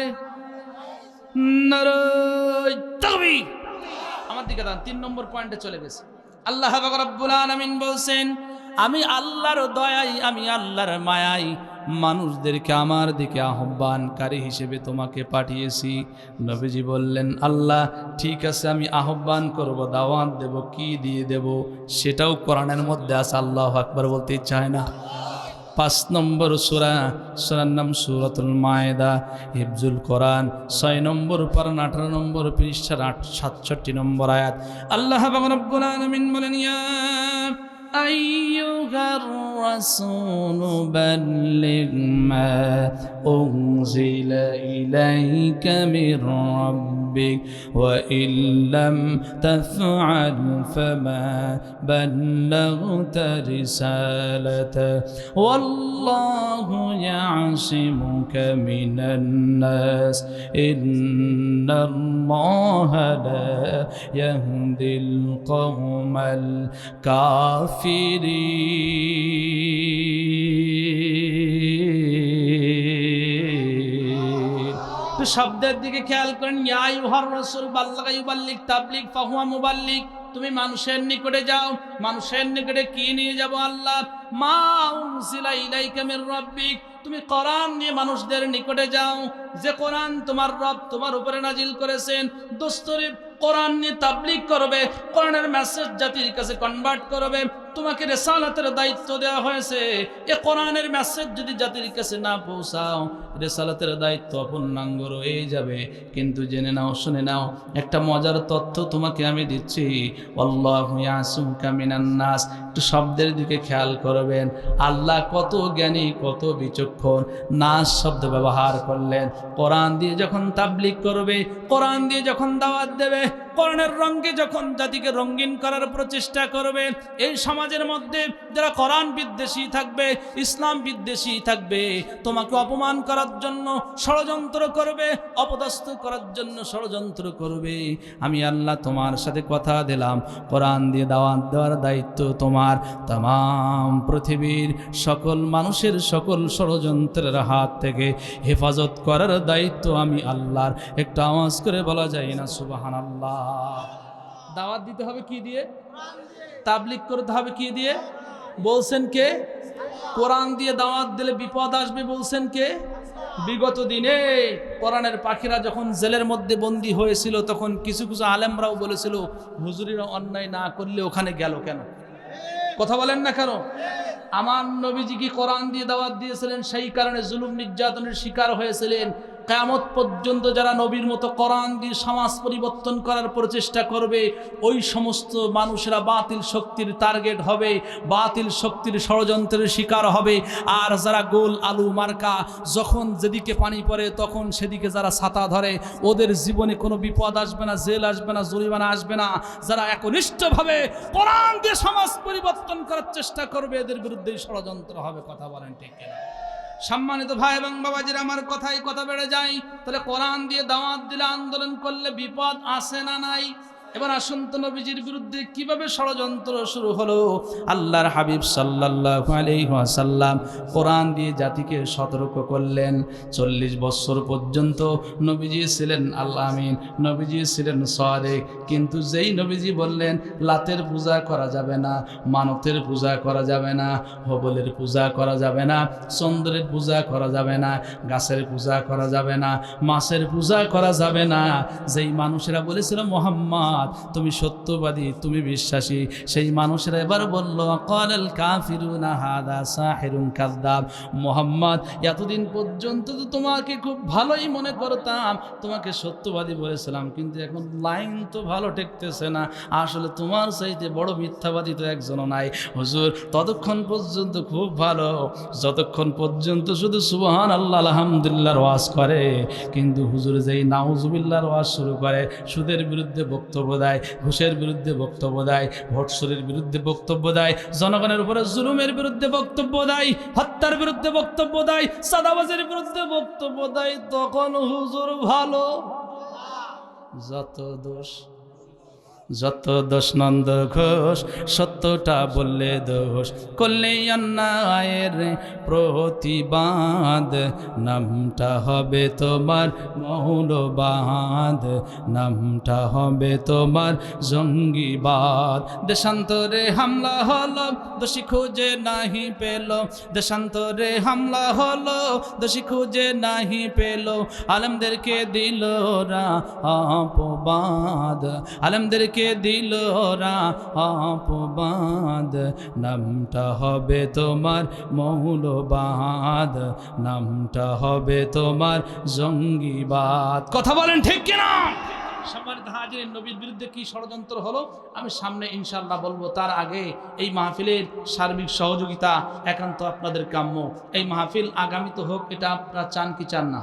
নারে তাকবীর। আমার দিকে দাঁড়ান, 3 নম্বর পয়েন্টে চলে গেছে। আল্লাহ রাব্বুল আলামিন বলছেন, আমি আল্লাহর দয়ায়, আমি আল্লাহর মায়ায় মানুষদেরকে আমার দিকে আহ্বানকারী হিসেবে তোমাকে পাঠিয়েছি। নবীজি বললেন, আল্লাহ ঠিক আছে, আমি আহ্বান করব, দাওয়াত দেব, কি দিয়ে দেব সেটাও কোরআনের মধ্যে আছে। আল্লাহু আকবার বলতে ইচ্ছা হয় না? 5 নম্বর সূরা, সূরার নাম সূরাতুল মায়েদা, হিফজুল কোরআন, 6 নম্বর পারা 18 নম্বর পৃষ্ঠার 67 নম্বর আয়াত। আল্লাহ রাব্বুল আলামিন বলেন, ইয়া আইয়ুহার রাসূল বাল্লিগ মা উনজিলা ইলাইকা মির রাব্বিক ওয়া ইল্লাম তাফআল ফামা বাল্লাগতা রিসালাতা ওয়াল্লাহু ইয়াসিমুকা মিনান নাস ইন্নাল্লাহা লা ইয়াহদিল কওমাল কাফিরিন। তো শব্দের দিকে খেয়াল করেন, ইয়া আইয়ুহার রাসূল বাল্লাগা ইউবাল্লিগ তাবলিগ ফাহুয়া মুবাল্লিগ। তুমি মানুষের নিকটে যাও। মানুষের নিকটে কি নিয়ে যাব? আল্লাহ মা উনজিলা ইলাইকা মির রাব্বিক, তুমি কোরআন নিয়ে মানুষদের নিকটে যাও, যে কোরআন তোমার রব তোমার উপরে নাজিল করেছেন। দোস্তরে কোরআন নিয়ে তাবলিগ করবে, কোরআনের মেসেজ জাতির কাছে কনভার্ট করবে। তোমাকে রিসালাতের দায়িত্ব দেওয়া হয়েছে। এ কোরআনের মেসেজ যদি জাতির কাছে না পৌঁছাও, রিসালাতের দায়িত্ব অপূর্ণাঙ্গ রয়ে যাবে। কিন্তু জেনে নাও, শুনে নাও, একটা মজার তথ্য তোমাকে আমি দিচ্ছি। আল্লাহু ইয়াসিমুকা মিনান নাস। একটু শব্দের দিকে খেয়াল করবেন। আল্লাহ কত জ্ঞানী, কত বিচক্ষণ। নাস শব্দ ব্যবহার করলেন। কোরআন দিয়ে যখন তাবলিগ করবে, কোরআন দিয়ে যখন দাওয়াত দেবে, কোরআনের রঙে যখন জাতিকে রঙিন করার প্রচেষ্টা করবে, এই সমাজের মধ্যে যারা কোরআন বিদ্বেষী থাকবে, ইসলাম বিদ্বেষী থাকবে, তোমাকে অপমান করার জন্য ষড়যন্ত্র করবে, অপদস্থ করার জন্য ষড়যন্ত্র করবে, আমি আল্লাহ তোমার সাথে কথা দিলাম, কোরআন দিয়ে দাওয়াত দেওয়ার দায়িত্ব তোমার। তাম পৃথিবীর সকল মানুষের সকল ষড়যন্ত্রের হাত থেকে হেফাজত করার দায়িত্ব আমি আল্লাহর। একটা আওয়াজ করে বলা যায় না সুবহানাল্লাহ। দাওয়াত দিতে হবে কি দিয়ে? তাবলিগ করতে হবে কি দিয়ে? বলছেন কে? কোরআন দিয়ে দাওয়াত দিলে বিপদ আসবে বলছেন কে? বিগত দিনে কোরআনের পাখিরা যখন জেলের মধ্যে বন্দী হয়েছিল, তখন কিছু কিছু আলেমরাও বলেছিল, হুজুরিরা অন্যায় না করলে ওখানে গেল কেন? কথা বলেন না কেন? আমার নবীজি কি কোরআন দিয়ে দাওয়াত দিয়েছিলেন, সেই কারণে জুলুম নির্যাতনের শিকার হয়েছিলেন। কিয়ামত পর্যন্ত যারা নবীর মতো কোরআন দিয়ে সমাজ পরিবর্তন করার প্রচেষ্টা করবে, ওই সমস্ত মানুষেরা বাতিল শক্তির টার্গেট হবে, বাতিল শক্তির ষড়যন্ত্রের শিকার হবে। আর যারা গোল আলু মার্কা, যখন যেদিকে পানি পড়ে তখন সেদিকে যারা ছাতা ধরে, ওদের জীবনে কোনো বিপদ আসবে না, জেল আসবে না, জরিমানা আসবে না। যারা একনিষ্ঠভাবে কোরআন দিয়ে সমাজ পরিবর্তন করার চেষ্টা করবে, এদের বিরুদ্ধে ষড়যন্ত্র হবে। কথা বলেন ঠিক কিনা? সম্মানিত ভাই এবং বাবাজিরা, আমার কথাই কথা বেড়ে যায়। তাহলে কোরআন দিয়ে দাওয়াত দিলে, আন্দোলন করলে বিপদ আসে না নাই? এবার আসুন তো নবীজির বিরুদ্ধে কিভাবে ষড়যন্ত্র শুরু হলো। আল্লাহর হাবিব সাল্লাল্লাহু আলাইহি ওয়াসাল্লাম কোরআন দিয়ে জাতিকে সতর্ক করলেন। 40 বছর পর্যন্ত নবীজি ছিলেন আল্লাহ আমিন, নবীজি ছিলেন সাদিক। কিন্তু যেই নবীজি বললেন লাতের পূজা করা যাবে না, মানতের পূজা করা যাবে না, হবলের পূজা করা যাবে না, চন্দ্রের পূজা করা যাবে না, গাছের পূজা করা যাবে না, মাছের পূজা করা যাবে না, যেই মানুষেরা বলেছিল মুহাম্মদ তুমি সত্যবাদী, তুমি বিশ্বাসী, সেই মানুষেরা এবার বলল ক্বালাল কাফিরুনা হাদা সাহিরুন কাযযাব। মুহাম্মদ, এতদিন পর্যন্ত তো তোমাকে খুব ভালোই মনে করতাম, তোমাকে সত্যবাদী বলেছিলাম, কিন্তু এখন লাইন তো ভালো ঠেকতেছে না, আসলে তোমার চাইতে বড় মিথ্যাবাদী তো একজনও নাই। হুজুর ততক্ষণ পর্যন্ত খুব ভালো, যতক্ষণ পর্যন্ত শুধু সুবহানাল্লাহ আলহামদুলিল্লাহর ওয়াজ করে। কিন্তু হুজুর যেই নাউজুবিল্লাহর ওয়াজ শুরু করে, সুদের বিরুদ্ধে বক্তব্য দেয়, ঘুষের বিরুদ্ধে বক্তব্য দেয়, ভোটচুরির বিরুদ্ধে বক্তব্য দেয়, জনগণের উপরে জুলুমের বিরুদ্ধে বক্তব্য দেয়, হত্যার বিরুদ্ধে বক্তব্য দেয়, চাঁদাবাজের বিরুদ্ধে বক্তব্য দেয়, তখন হুজুর ভালো। যত দোষ নন্দ ঘোষ, সত্যটা বললে দোষ, করলে অন্যায়ের প্রতিবাদ, নামটা হবে তোমার মৌলবাদ, নামটা হবে তোমার জঙ্গিবাদ। দেশান্তরে হামলা হলো, দোষী খুঁজে নাহি পেল, দেশান্তরে হামলা হলো, দোষী খুঁজে নাহি পেল, আলেমদেরকে দিল রা অপবাদ, আলেমদেরকে একদিকে দিল ওরা অপবাদ, নামটা হবে তোমার মৌলবাদ, নামটা হবে তোমার জঙ্গিবাদ। কথা বলেন ঠিক কিনা? সম্মানিত হাজিরিন, নবীর বিরুদ্ধে কি ষড়যন্ত্র হলো আমি সামনে ইনশাআল্লাহ বলবো। তার আগে এই মাহফিলের সার্বিক সহযোগিতা একান্ত আপনাদের কাম্য। এই মাহফিল আগামী তো হোক, এটা আপনারা চান কি চান না?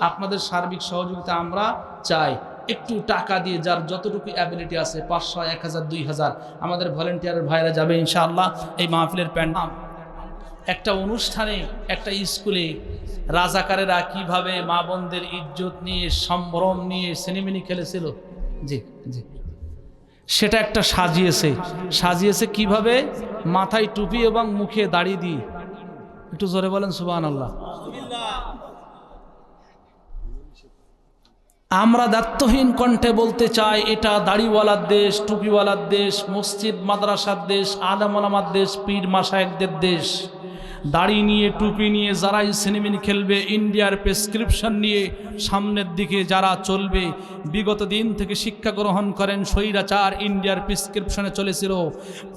আপনাদের সার্বিক সহযোগিতা আমরা চাই। একটু টাকা দিয়ে যার যতটুকু অ্যাবিলিটি আছে, 500, 1000, 2000 আমাদের ভলেন্টিয়ারের ভাইরা যাবে ইনশাআল্লাহ। এই মাহফিলের প্যান্ডাম একটা অনুষ্ঠানে, একটা স্কুলে রাজাকারেরা কিভাবে মা বোনদের ইজ্জত নিয়ে, সম্ভ্রম নিয়ে সিনেমিনি খেলেছিল, জি জি, সেটা একটা সাজিয়েছে কিভাবে? মাথায় টুপি এবং মুখে দাড়ি দিয়ে। একটু জোরে বলেন সুবহানাল্লাহ। আমরা দায়িত্বহীন কণ্ঠে বলতে চাই, এটা দাড়িওয়ালার দেশ, টুপিওয়ালার দেশ, মসজিদ মাদ্রাসার দেশ, আলেম ওলামার দেশ, পীর মাশায়েখদের দেশ। দাড়ি নিয়ে, টুপি নিয়ে যারাই সিনেমিনি খেলবে, ইন্ডিয়ার প্রেসক্রিপশন নিয়ে সামনের দিকে যারা চলবে, বিগত দিন থেকে শিক্ষা গ্রহণ করেন, স্বৈরাচার ইন্ডিয়ার প্রেসক্রিপশনে চলেছিল।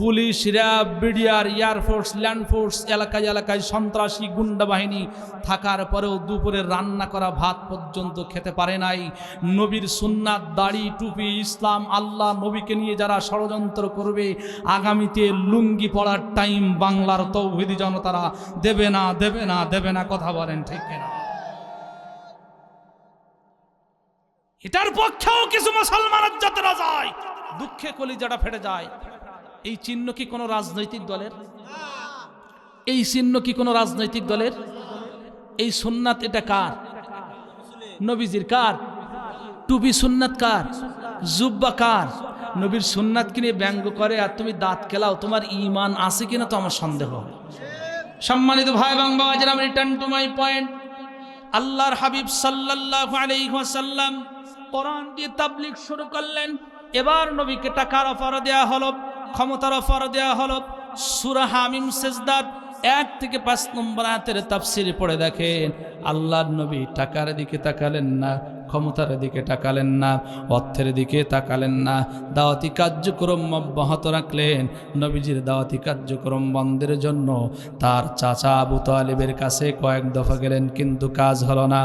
পুলিশ, র্যাব, বিডিআর, এয়ারফোর্স, ল্যান্ডফোর্স, এলাকায় এলাকায় সন্ত্রাসী গুন্ডা বাহিনী থাকার পরেও দুপুরের রান্না করা ভাত পর্যন্ত খেতে পারে নাই। নবীর সুন্নাত, দাড়ি, টুপি, ইসলাম, আল্লাহ, নবীকে নিয়ে যারা ষড়যন্ত্র করবে, আগামীতে লুঙ্গি পড়ার টাইম বাংলার তৌহিদি জনতারা দেবে না, দেবে না, দেবে না। কথা বলেন ঠিক কিনা? এটার পক্ষেও কিছু মুসলমানের জাতেরা যায়, দুঃখে কলিজাটা ফেটে যায়। এই চিহ্ন কি কোনো রাজনৈতিক দলের? এই চিহ্ন কি কোনো রাজনৈতিক দলের? এই সুন্নাত এটা কার? নবীজির। কার? টুপি সুন্নাত কার? জুব্বা কার? নবীর সুন্নাত কিনে ব্যঙ্গ করে আর তুমি দাঁত কেলাও, তোমার ঈমান আছে কিনা তো আমার সন্দেহ। সম্মানিত ভাই এবং বাবাজিরা, আমি রিটার্ন টু মাই পয়েন্ট। আল্লাহর হাবিব সাল্লাল্লাহু আলাইহি ওয়াসাল্লাম কোরআন দিয়ে তাবলীগ শুরু করলেন। এবার নবীকে টাকার অফার দেয়া হলো, ক্ষমতার অফার দেয়া হলো। সূরা হামিম সেজদা 1 থেকে 5 নম্বর আয়াতের তাফসীর পড়ে দেখেন, আল্লাহর নবী টাকার দিকে তাকালেন না, ক্ষমতার দিকে তাকালেন না, অর্থের দিকে তাকালেন না। দাওয়াতি কার্যক্রম অব্যাহত রাখলেন। নবীজির দাওয়াতি কার্যক্রম বন্ধের জন্য তার চাচা আবু তালেবের কাছে কয়েক দফা গেলেন, কিন্তু কাজ হলো না।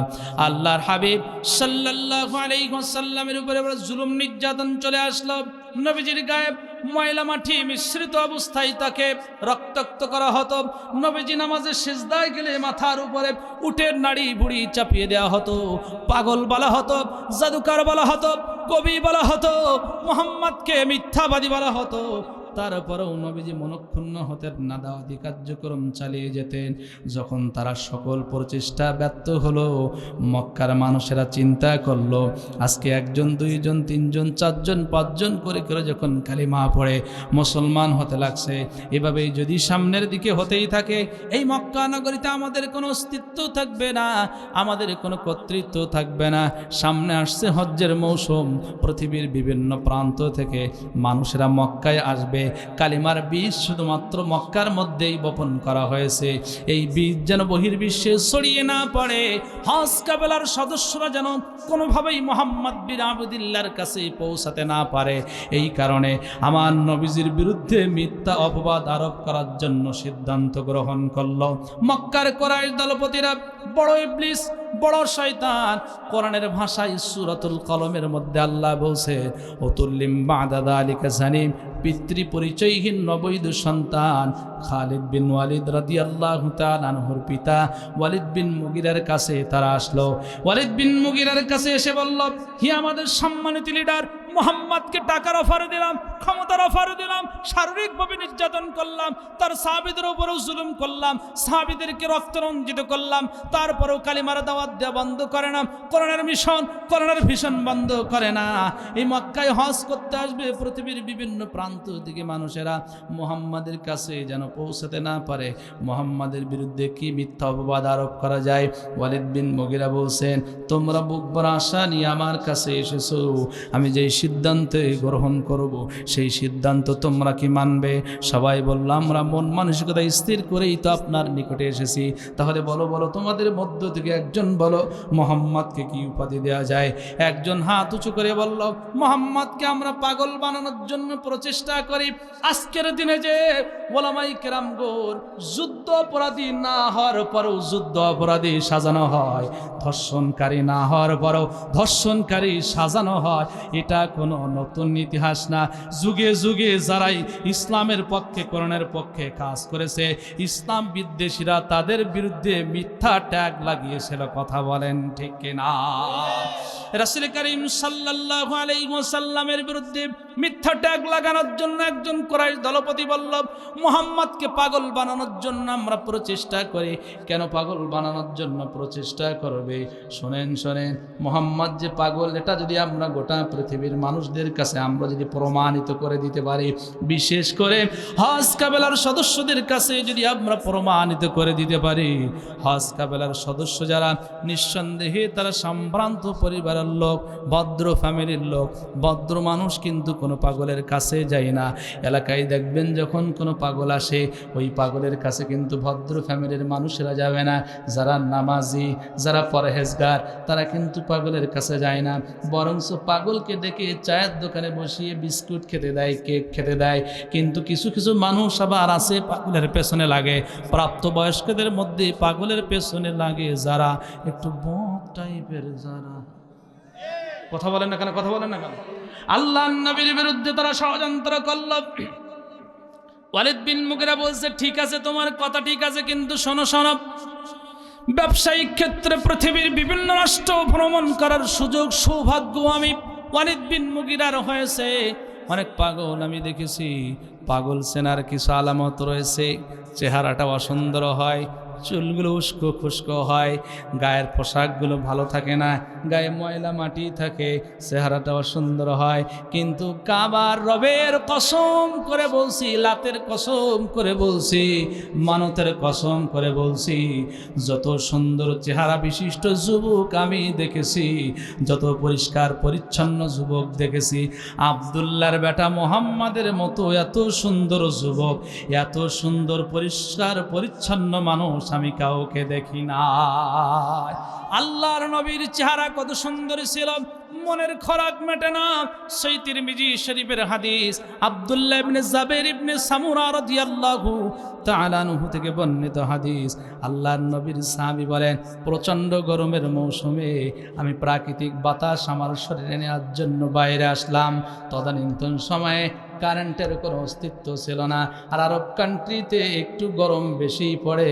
আল্লাহর হাবিব সাল্লাল্লাহু আলাইহি ওয়াসাল্লামের উপরে জুলুম নির্যাতন চলে আসলো। নবীজির গায়ে ময়লা মাটি মিশ্রিত অবস্থায় তাকে রক্তাক্ত করা হতো। নবীজি নামাজে সিজদায় গেলে মাথার উপরে উটের নাড়ি বুড়ি চাপিয়ে দেওয়া হতো। পাগল বলা হতো, জাদুকর বলা হতো, কবি বলা হতো, মুহাম্মদকে মিথ্যাবাদী বলা হতো। তারপরেও নবীজি মনক্ষুণ্ণ হতেন না, দাওয়াতি কার্যক্রম চালিয়ে যেতেন। যখন তারা সকল প্রচেষ্টা ব্যর্থ হলো, মক্কার মানুষেরা চিন্তা করলো, আজকে 1 2 3 4 5 করে করে যখন কালিমা পড়ে মুসলমান হতে লাগছে, এভাবেই যদি সামনের দিকে হতেই থাকে, এই মক্কা নগরীতে আমাদের কোনো অস্তিত্ব থাকবে না, আমাদের কোনো কর্তৃত্ব থাকবে না। সামনে আসছে হজ্জের মৌসুম, পৃথিবীর বিভিন্ন প্রান্ত থেকে মানুষেরা মক্কায় আসবে। কালিমার বীজ শুধুমাত্র মক্কার মধ্যেই বপন করা হয়েছে। এই বীজ যেন বহির্বিশ্বে ছড়িয়ে না পড়ে, হজ কাফেলার সদস্যরা যেন কোনোভাবেই মুহাম্মদ বিন আবদুল্লাহর কাছে পৌঁছাতে না পারে। এই কারণে আমার নবীজির বিরুদ্ধে মিথ্যা অপবাদ আরোপ করার জন্য সিদ্ধান্ত গ্রহণ করল মক্কার কুরাইশ দলপতিরা। বড় ইবলিস, বড় শয়তান। কোরআনের ভাষায় সূরাতুল কলমের মধ্যে আল্লাহ বলছে, ওতুল্লিম বাদা যালিকা জানিম, পিতৃ পরিচয়হীন নবৈধ সন্তান খালিদ বিন ওয়ালিদ রাদিয়াল্লাহু তাআলা আনহুর পিতা ওয়ালিদ বিন মুগিরার কাছে তারা আসলো। ওয়ালিদ বিন মুগিরার কাছে এসে বলল, হি আমাদের সম্মানিত লিডার, মুহাম্মদকে টাকার অফার দিলাম, ক্ষমতার অফার দিলাম, শারীরিকভাবে নির্যাতন করলাম, তার সাহাবীদের উপরেও জুলুম করলাম, সাহাবীদেরকে রক্তরঞ্জিত করলাম, তারপরেও কালিমার দাওয়াত দেওয়া বন্ধ করে না, কোরআনের মিশন, কোরআনের ভিশন বন্ধ করে না। এই মক্কায় হজ করতে আসবে পৃথিবীর বিভিন্ন প্রান্ত থেকে মানুষেরা, মুহাম্মাদের কাছে যেন পৌঁছাতে না পারে। মুহাম্মাদের বিরুদ্ধে কি মিথ্যা অপবাদ আরোপ করা যায়? ওয়ালিদ বিন মুগিরা বলছেন, তোমরা বুক ভরা আশা নিয়ে আমার কাছে এসেছো, আমি যেই সিদ্ধান্তে গ্রহণ করব সেই সিদ্ধান্ত তোমরা কি মানবে? সবাই বলল আমরা মন মানসিকতা স্থির করেই তো আপনার নিকটে এসেছি। তাহলে বলো বলো তোমাদের মধ্য থেকে একজন বলো মোহাম্মদকে কি উপাধি দেওয়া যায়? একজন হাত উঁচু করে বলল মোহাম্মদকে আমরা পাগল বানানোর জন্য প্রচেষ্টা করি। আজকের দিনে যে ওলামায়ে কেরামগণ যুদ্ধ অপরাধী না হওয়ার পরও যুদ্ধ অপরাধী সাজানো হয়, ধর্ষণকারী না হওয়ার পরও ধর্ষণকারী সাজানো হয়, এটা কোনো নতুন ইতিহাস না। যুগে যুগে যারাই ইসলামের পক্ষে কোরআনের পক্ষে কাজ করেছে, ইসলাম বিদ্বেষীরা তাদের বিরুদ্ধে মিথ্যা ট্যাগ লাগিয়েছিল। কথা বলেন ঠিক কিনা? রাসূল করিম সাল্লাল্লাহু আলাইহি ওয়াসাল্লামের বিরুদ্ধে মিথ্যা ট্যাগ লাগানোর জন্য একজন কুরাইশ দলপতি বলল মুহাম্মদকে পাগল বানানোর জন্য আমরা প্রচেষ্টা করি। কেন পাগল বানানোর জন্য প্রচেষ্টা করবে? শোনেন শোনেন, মুহাম্মদ যে পাগল এটা যদি আমরা গোটা পৃথিবীর মানুষদের কাছে আমরা যদি প্রমাণিত করে দিতে পারি, বিশেষ করে হজ কাফেলার সদস্যদের কাছে যদি আমরা প্রমাণিত করে দিতে পারি, হজ কাফেলার সদস্য যারা নিঃসন্দেহে তারা সম্ভ্রান্ত পরিবারের লোক, ভদ্র ফ্যামিলির লোক, ভদ্র মানুষ কিন্তু কোনো পাগলের কাছে যায় না। এলাকায় দেখবেন যখন কোনো পাগল আসে ওই পাগলের কাছে কিন্তু ভদ্র ফ্যামিলির মানুষেরা যাবে না। যারা নামাজি, যারা পরহেজগার তারা কিন্তু পাগলের কাছে যায় না, বরঞ্চ পাগলকে ডেকে চায়ের দোকানে বসিয়ে বিস্কুট খেতে দেয়, কেক খেতে দেয়। কিন্তু কিছু কিছু মানুষ আবার আছে পাগলের পেছনে লাগে। প্রাপ্তবয়স্কদের মধ্যে পাগলের পেছনে লাগে যারা একটু বদ টাইপের, যারা কথা বলেন না কেন, কথা বলেন না কেন? আল্লাহর নবীর বিরুদ্ধে তারা ষড়যন্ত্র করল। ওয়ালিদ বিন মুগিরা বলছে ঠিক আছে তোমার কথা ঠিক আছে, কিন্তু শোনো শোনো, ব্যবসায়িক ক্ষেত্রে পৃথিবীর বিভিন্ন রাষ্ট্র ভ্রমণ করার সুযোগ সৌভাগ্য আমি ওয়ালিদ বিন মুগিরার হয়েছে। অনেক পাগল আমি দেখেছি, পাগল সেনার কিছু আলামত রয়েছে। চেহারাটা অসুন্দর হয়, চুলগুলো উস্কো খুস্কো হয়, গায়ের পোশাকগুলো ভালো থাকে না, গায়ে ময়লা মাটি থাকে, চেহারাটা অসুন্দর হয়। কিন্তু কাবার রবের কসম করে বলছি, লাতের কসম করে বলছি, মানতের কসম করে বলছি, যত সুন্দর চেহারা বিশিষ্ট যুবক আমি দেখেছি, যত পরিষ্কার পরিচ্ছন্ন যুবক দেখেছি, আব্দুল্লাহর বেটা মুহাম্মাদের মতো এত সুন্দর যুবক, এত সুন্দর পরিষ্কার পরিচ্ছন্ন মানুষ আমি কাউকে দেখি না। আল্লাহর নবীর চেহারা কত সুন্দর ছিল, মনের খরাক মেটে না। সেই তিরমিজি শরীফের হাদিস, আব্দুল্লাহ ইবনে জাবের ইবনে সামুরা রাদিয়াল্লাহু তাআলা আনহু থেকে বর্ণিত হাদিস। আল্লাহর নবীর সাহাবী বলেন, প্রচণ্ড গরমের মৌসুমে আমি প্রাকৃতিক বাতাস আমার শরীরে নেওয়ার জন্য বাইরে আসলাম। তদানীন্তন সময়ে কারেন্টের কোনো অস্তিত্ব ছিল না, আর আরব কান্ট্রিতে একটু গরম বেশি পড়ে।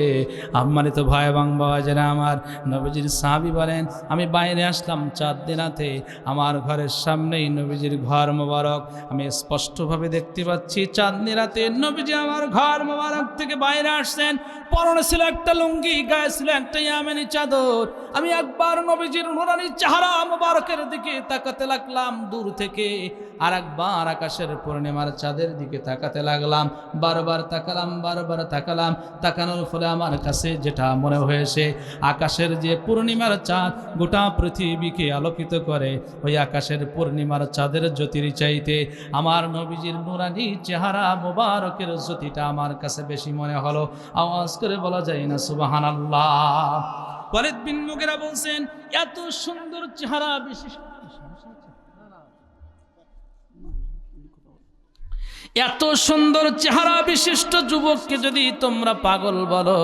সম্মানিত ভাই এবং বাবা যারা আমার, নবীজির সাহাবী বলেন আমি বাইরে আসলাম চাঁদদিনাতে, আমার ঘরের সামনেই নবীজির ঘর মোবারক, আমি স্পষ্টভাবে দেখতে পাচ্ছি চাঁদনি রাতে নবীজি আমার ঘর মোবারক থেকে বাইরে আসছেন। পরনে ছিল একটা লুঙ্গি, গায়ে ছিল একটা ইয়ামেনি চাদর। আমি একবার নবীজির নুরানি চেহারা মোবারকের দিকে তাকাতে লাগলাম দূর থেকে, আর একবার আকাশের পূর্ণিমার চাঁদের দিকে তাকাতে লাগলাম। বারবার তাকালাম, বারবার তাকালাম। তাকানোর ফলে আমার কাছে যেটা মনে হয়েছে, আকাশের যে পূর্ণিমার চাঁদ গোটা পৃথিবীকে আলোকিত করে, ওই আকাশের পূর্ণিমার চাঁদের জ্যোতির চাইতে আমার নবীজির নুরানি চেহারা মোবারকের জ্যোতিটা আমার কাছে বেশি মনে হলো। আওয়াজ করে বলা যায় না সুবহানাল্লাহ। ওয়ালিদ বিন মুগিরা বলছেন, এত সুন্দর চেহারা বিশিষ্ট, এত সুন্দর চেহারা বিশিষ্ট যুবককে যদি তোমরা পাগল বলো,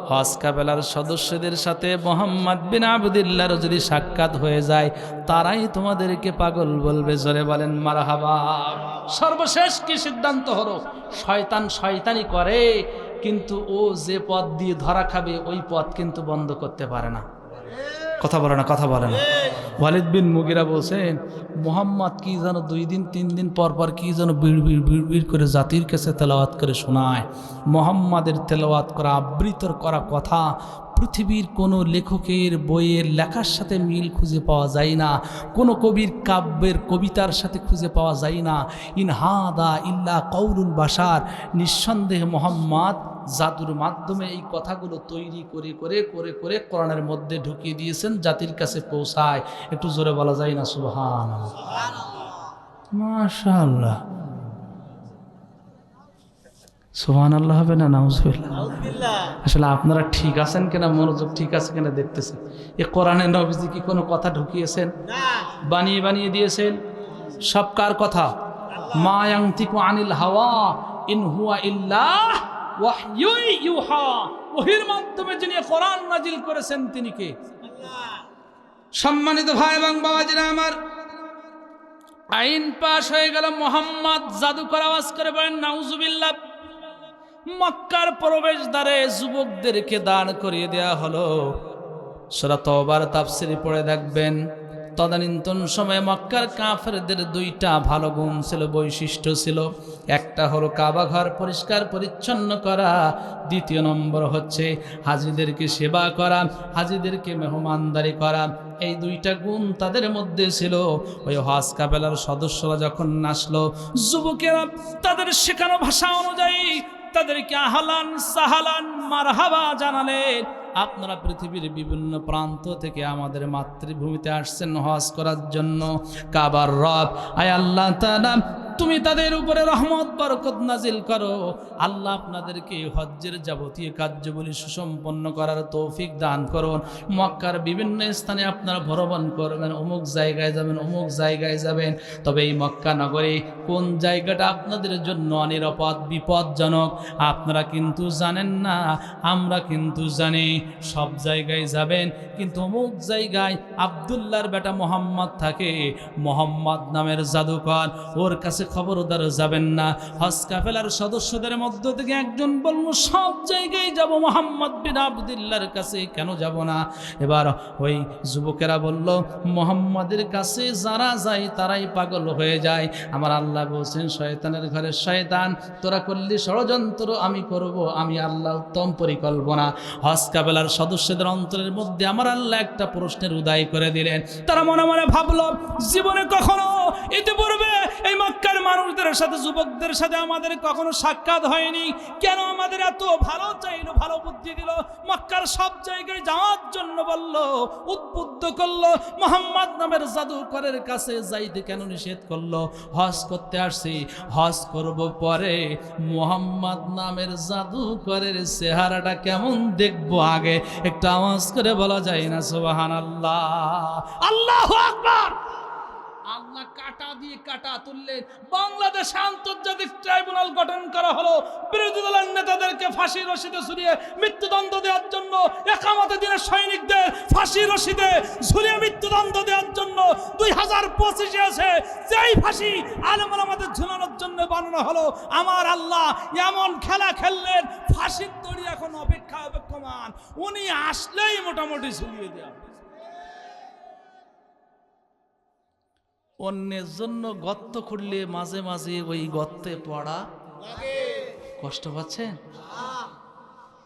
হজ কাফেলার সদস্যদের সাথে মুহাম্মদ বিন আবদুল্লাহর যদি সাক্ষাৎ হয়ে যায়, তারাই তোমাদেরকে পাগল বলবে। জোরে বলেন মারহাবা। সর্বশেষ কি সিদ্ধান্ত হলো? শয়তান শয়তানি করে, কিন্তু ও যে পথ দিয়ে ধরা খাবে ওই পথ কিন্তু বন্ধ করতে পারে না। কথা বলে না, কথা বলে না। ওয়ালিদ বিন মুগিরা বলছেন, মুহাম্মদ কি যেন 2 দিন 3 দিন পর পর কি যেন বিড় বিড় বিড় বিড় করে জাতির কাছে তেলাওয়াত করে শোনায়। মুহাম্মাদের তেলাওয়াত করা, আবৃত্তি করা কথা পৃথিবীর কোনো লেখকের বইয়ের লেখার সাথে মিল খুঁজে পাওয়া যায় না, কোনো কবির কাব্যের কবিতার সাথে খুঁজে পাওয়া যায় না। ইন হাদা ইল্লা কওলুল বাশার, নিঃসন্দেহে মুহাম্মদ জাদুর মাধ্যমে এই কথাগুলো তৈরি করে করে করে করে কোরআনের মধ্যে ঢুকিয়ে দিয়েছেন, জাতির কাছে পৌঁছায়। একটু জোরে বলা যায় না সুবহানাল্লাহ, মাশাআল্লাহ। সুবহানাল্লাহ হবে না নাউজুবিল্লাহ? আসলে আপনারা ঠিক আছেন কিনা, মনোযোগ ঠিক আছে কিনা দেখতেছেন। এ কোরআনে নবীজি কি কোনো কথা ঢুকিয়েছেন? বানিয়ে বানিয়ে দিয়েছেন? সব কার কথা? মা ইয়ানতিকু আনিল হাওয়া ইন হুয়া ইল্লা ওয়াহয়ু ইউহা। ওহীর মাধ্যমে যিনি কোরআন নাজিল করেছেন তিনি কে? আল্লাহ। সম্মানিত ভাই এবং বাবাজিরা আমার, আইন পাশ হয়ে গেল, মোহাম্মদ জাদুকর আওয়াজ করে বলেন নাউজুবিল্লাহ। মক্কার প্রবেশদ্বারে যুবকদেরকে দাঁড় করিয়ে দেয়া হলো। সূরা তওবার তাফসীরে পড়ে দেখবেন, তদানীন্তন সময়ে মক্কার কাফেরদের দুইটা ভালো গুণ ছিল, বৈশিষ্ট্য ছিল। একটা হলো কাবা ঘর পরিষ্কার পরিচ্ছন্ন করা, দ্বিতীয় নম্বর হচ্ছে হাজীদেরকে সেবা করা, হাজীদেরকে মেহমানদারি করা। এই দুইটা গুণ তাদের মধ্যে ছিল। ওই হজ কাফেলার সদস্যরা যখন আসলো, যুবকেরা তাদের শেখানো ভাষা অনুযায়ী তাদেরকে আহলান সাহালান মারহাবা জানালেন। আপনারা পৃথিবীর বিভিন্ন প্রান্ত থেকে আমাদের মাতৃভূমিতে আসছেন হজ করার জন্য। কাবার রব আয় আল্লাহ তাআলা, তুমি তাদের উপরে রহমত বরকত নাজিল করো। আল্লাহ আপনাদেরকে হজ্জের যাবতীয় কার্যবলী সুসম্পন্ন করার তৌফিক দান করুন। মক্কার বিভিন্ন স্থানে আপনারা ভ্রমণ করবেন, অমুক জায়গায় যাবেন, অমুক জায়গায় যাবেন। তবে এই মক্কা নগরে কোন জায়গাটা আপনাদের জন্য অনিরাপদ বিপজ্জনক আপনারা কিন্তু জানেন না, আমরা কিন্তু জানি। সব জায়গায় যাবেন, কিন্তু অমুক জায়গায় আব্দুল্লাহর বেটা মোহাম্মদ থাকে, মোহাম্মদ নামের জাদুকর, ওর কাছে খবরদার যাবেন না। হজ কাফেলার সদস্যদের মধ্য থেকে একজন বলল, সব জায়গায় যাব, মোহাম্মদ বিন আব্দুল্লাহর কাছে কেন যাব না? এবার ওই যুবকেরা বলল, মোহাম্মদের কাছে যারা যায় তারাই পাগল হয়ে যায়। আমার আল্লাহ বলছেন, শয়তানের ঘরে শয়তান, তোরা করলি ষড়যন্ত্র, আমি করব, আমি আল্লাহ উত্তম পরিকল্পনা। হজ কাফেলার সদস্যদের অন্তরের মধ্যে আমার আল্লাহ একটা প্রশ্নের উদয় করে দিলেন। তারা মনে মনে ভাবল, জীবনে কখনো ইতিপূর্বে এই মক্কার মানুষদের সাথে, যুবকদের সাথে আমাদের কখনো সাক্ষাৎ হয়নি, কেন আমাদের এত ভালো চাইলো, ভালো বুদ্ধি দিল, মক্কার সব জায়গায় যাওয়ার জন্য বলল, উদ্বুদ্ধ করলো, মোহাম্মদ নামের জাদুকরের কাছে যাইতে কেন নিষেধ করলো? হজ করতে আসছি, হজ করব পরে, মোহাম্মদ নামের জাদুকরের চেহারাটা কেমন দেখবো আগে একটু আওয়াজ করে বলা যায় না সুবহানাল্লাহ? আল্লাহু আকবার। আল্লাহ কাটা দিয়ে কাটা তুললেন। বাংলাদেশে আন্তর্জাতিক ট্রাইব্যুনাল গঠন করা হলো বিরোধী দলের নেতাদেরকে ফাঁসি রশিদে ঝুলিয়ে মৃত্যুদণ্ড দেওয়ার জন্য, একামতে দিনের সৈনিকদের ফাঁসি রশিদে ঝুলিয়ে মৃত্যুদণ্ড দেওয়ার জন্য। 2025 আছে যেই ফাঁসি আলেমরা আমাদের ঝুলানোর জন্য বানানো হলো। আমার আল্লাহ এমন খেলা খেললেন, ফাঁসির দড়ি এখন অপেক্ষমান, উনি আসলেই মোটামুটি ঝুলিয়ে দেওয়া। অন্যের জন্য গর্ত খুঁড়লে মাঝে মাঝে ওই গর্তে পড়া কষ্ট পাচ্ছেন?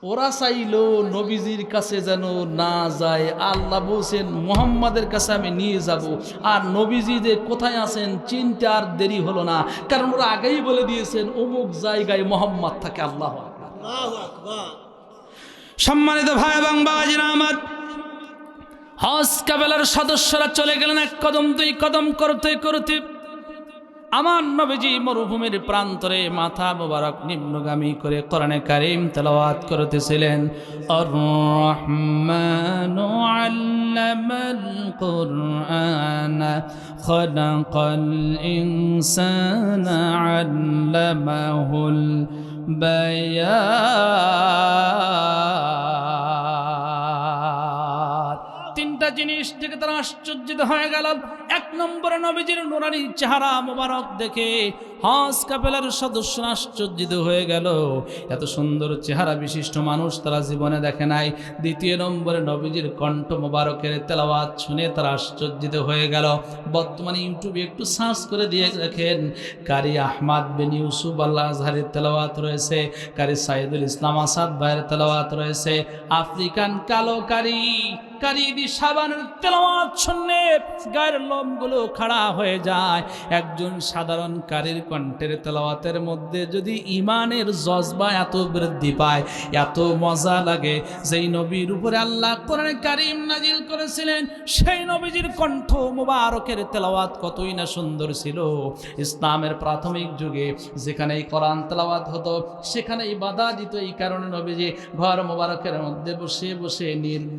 ওরা চাইলো নবীজির কাছে যেন না যায়। আল্লাহ বলছেন, মুহাম্মাদের কাছে আমি নিয়ে যাব। আর নবীজি যে কোথায় আছেন চিনতে আর দেরি হলো না, কারণ ওরা আগেই বলে দিয়েছেন অমুক জায়গায় মুহাম্মদ থাকে। আল্লাহু আকবার। সম্মানিত ভাই এবং বাবাজিরা আমার, হজ কাফেলার সদস্যরা চলে গেলেন এক কদম দুই কদম করতে করতে। আমার নবীজি মরুভূমির প্রান্তরে মাথা মোবারক নিম্নগামী করে কোরআনে কারীম তেলাওয়াত করতেছিলেন। আর রহমানু আল্লামাল কুরআন খালাকাল ইনসানা আল্লামাহুল বায়ান। তিনটা জিনিস থেকে তারা আশ্চর্যিত হয়ে গেল। এক নম্বরে নবীজির নুরানি চেহারা মোবারক দেখে হজ কাফেলার সদস্যরা আশ্চর্যিত হয়ে গেল। এত সুন্দর চেহারা বিশিষ্ট মানুষ তারা জীবনে দেখে নাই। দ্বিতীয় নম্বরে নবীজির কণ্ঠ মোবারকের তেলাওয়াত শুনে তারা আশ্চর্যিত হয়ে গেল। বর্তমানে ইউটিউবে একটু সার্চ করে দিয়ে দেখেন, কারি আহমদ বিন ইউসুফ আল আজহারের তেলাওয়াত রয়েছে, কারি সাইদুল ইসলাম আসাদ ভাইয়ের তেলাওয়াত রয়েছে, আফ্রিকান কালো কারি কারিদি সাবানের তেলাওয়াত শুনলে গায়ের লোমগুলো খাড়া হয়ে যায়। একজন সাধারণ কারির কণ্ঠের তেলাওয়াতের মধ্যে যদি ইমানের জজবা এত বৃদ্ধি পায়, এত মজা লাগে, যেই নবীর উপরে আল্লাহ কোরআনে কারীম নাজিল করেছিলেন সেই নবীজির কণ্ঠ মুবারকের তেলাওয়াত কতই না সুন্দর ছিল। ইসলামের প্রাথমিক যুগে যেখানে এই কোরআন তেলাওয়াত হতো সেখানেই বাধা দিত। এই কারণে নবীজি ঘর মুবারকের মধ্যে বসে বসে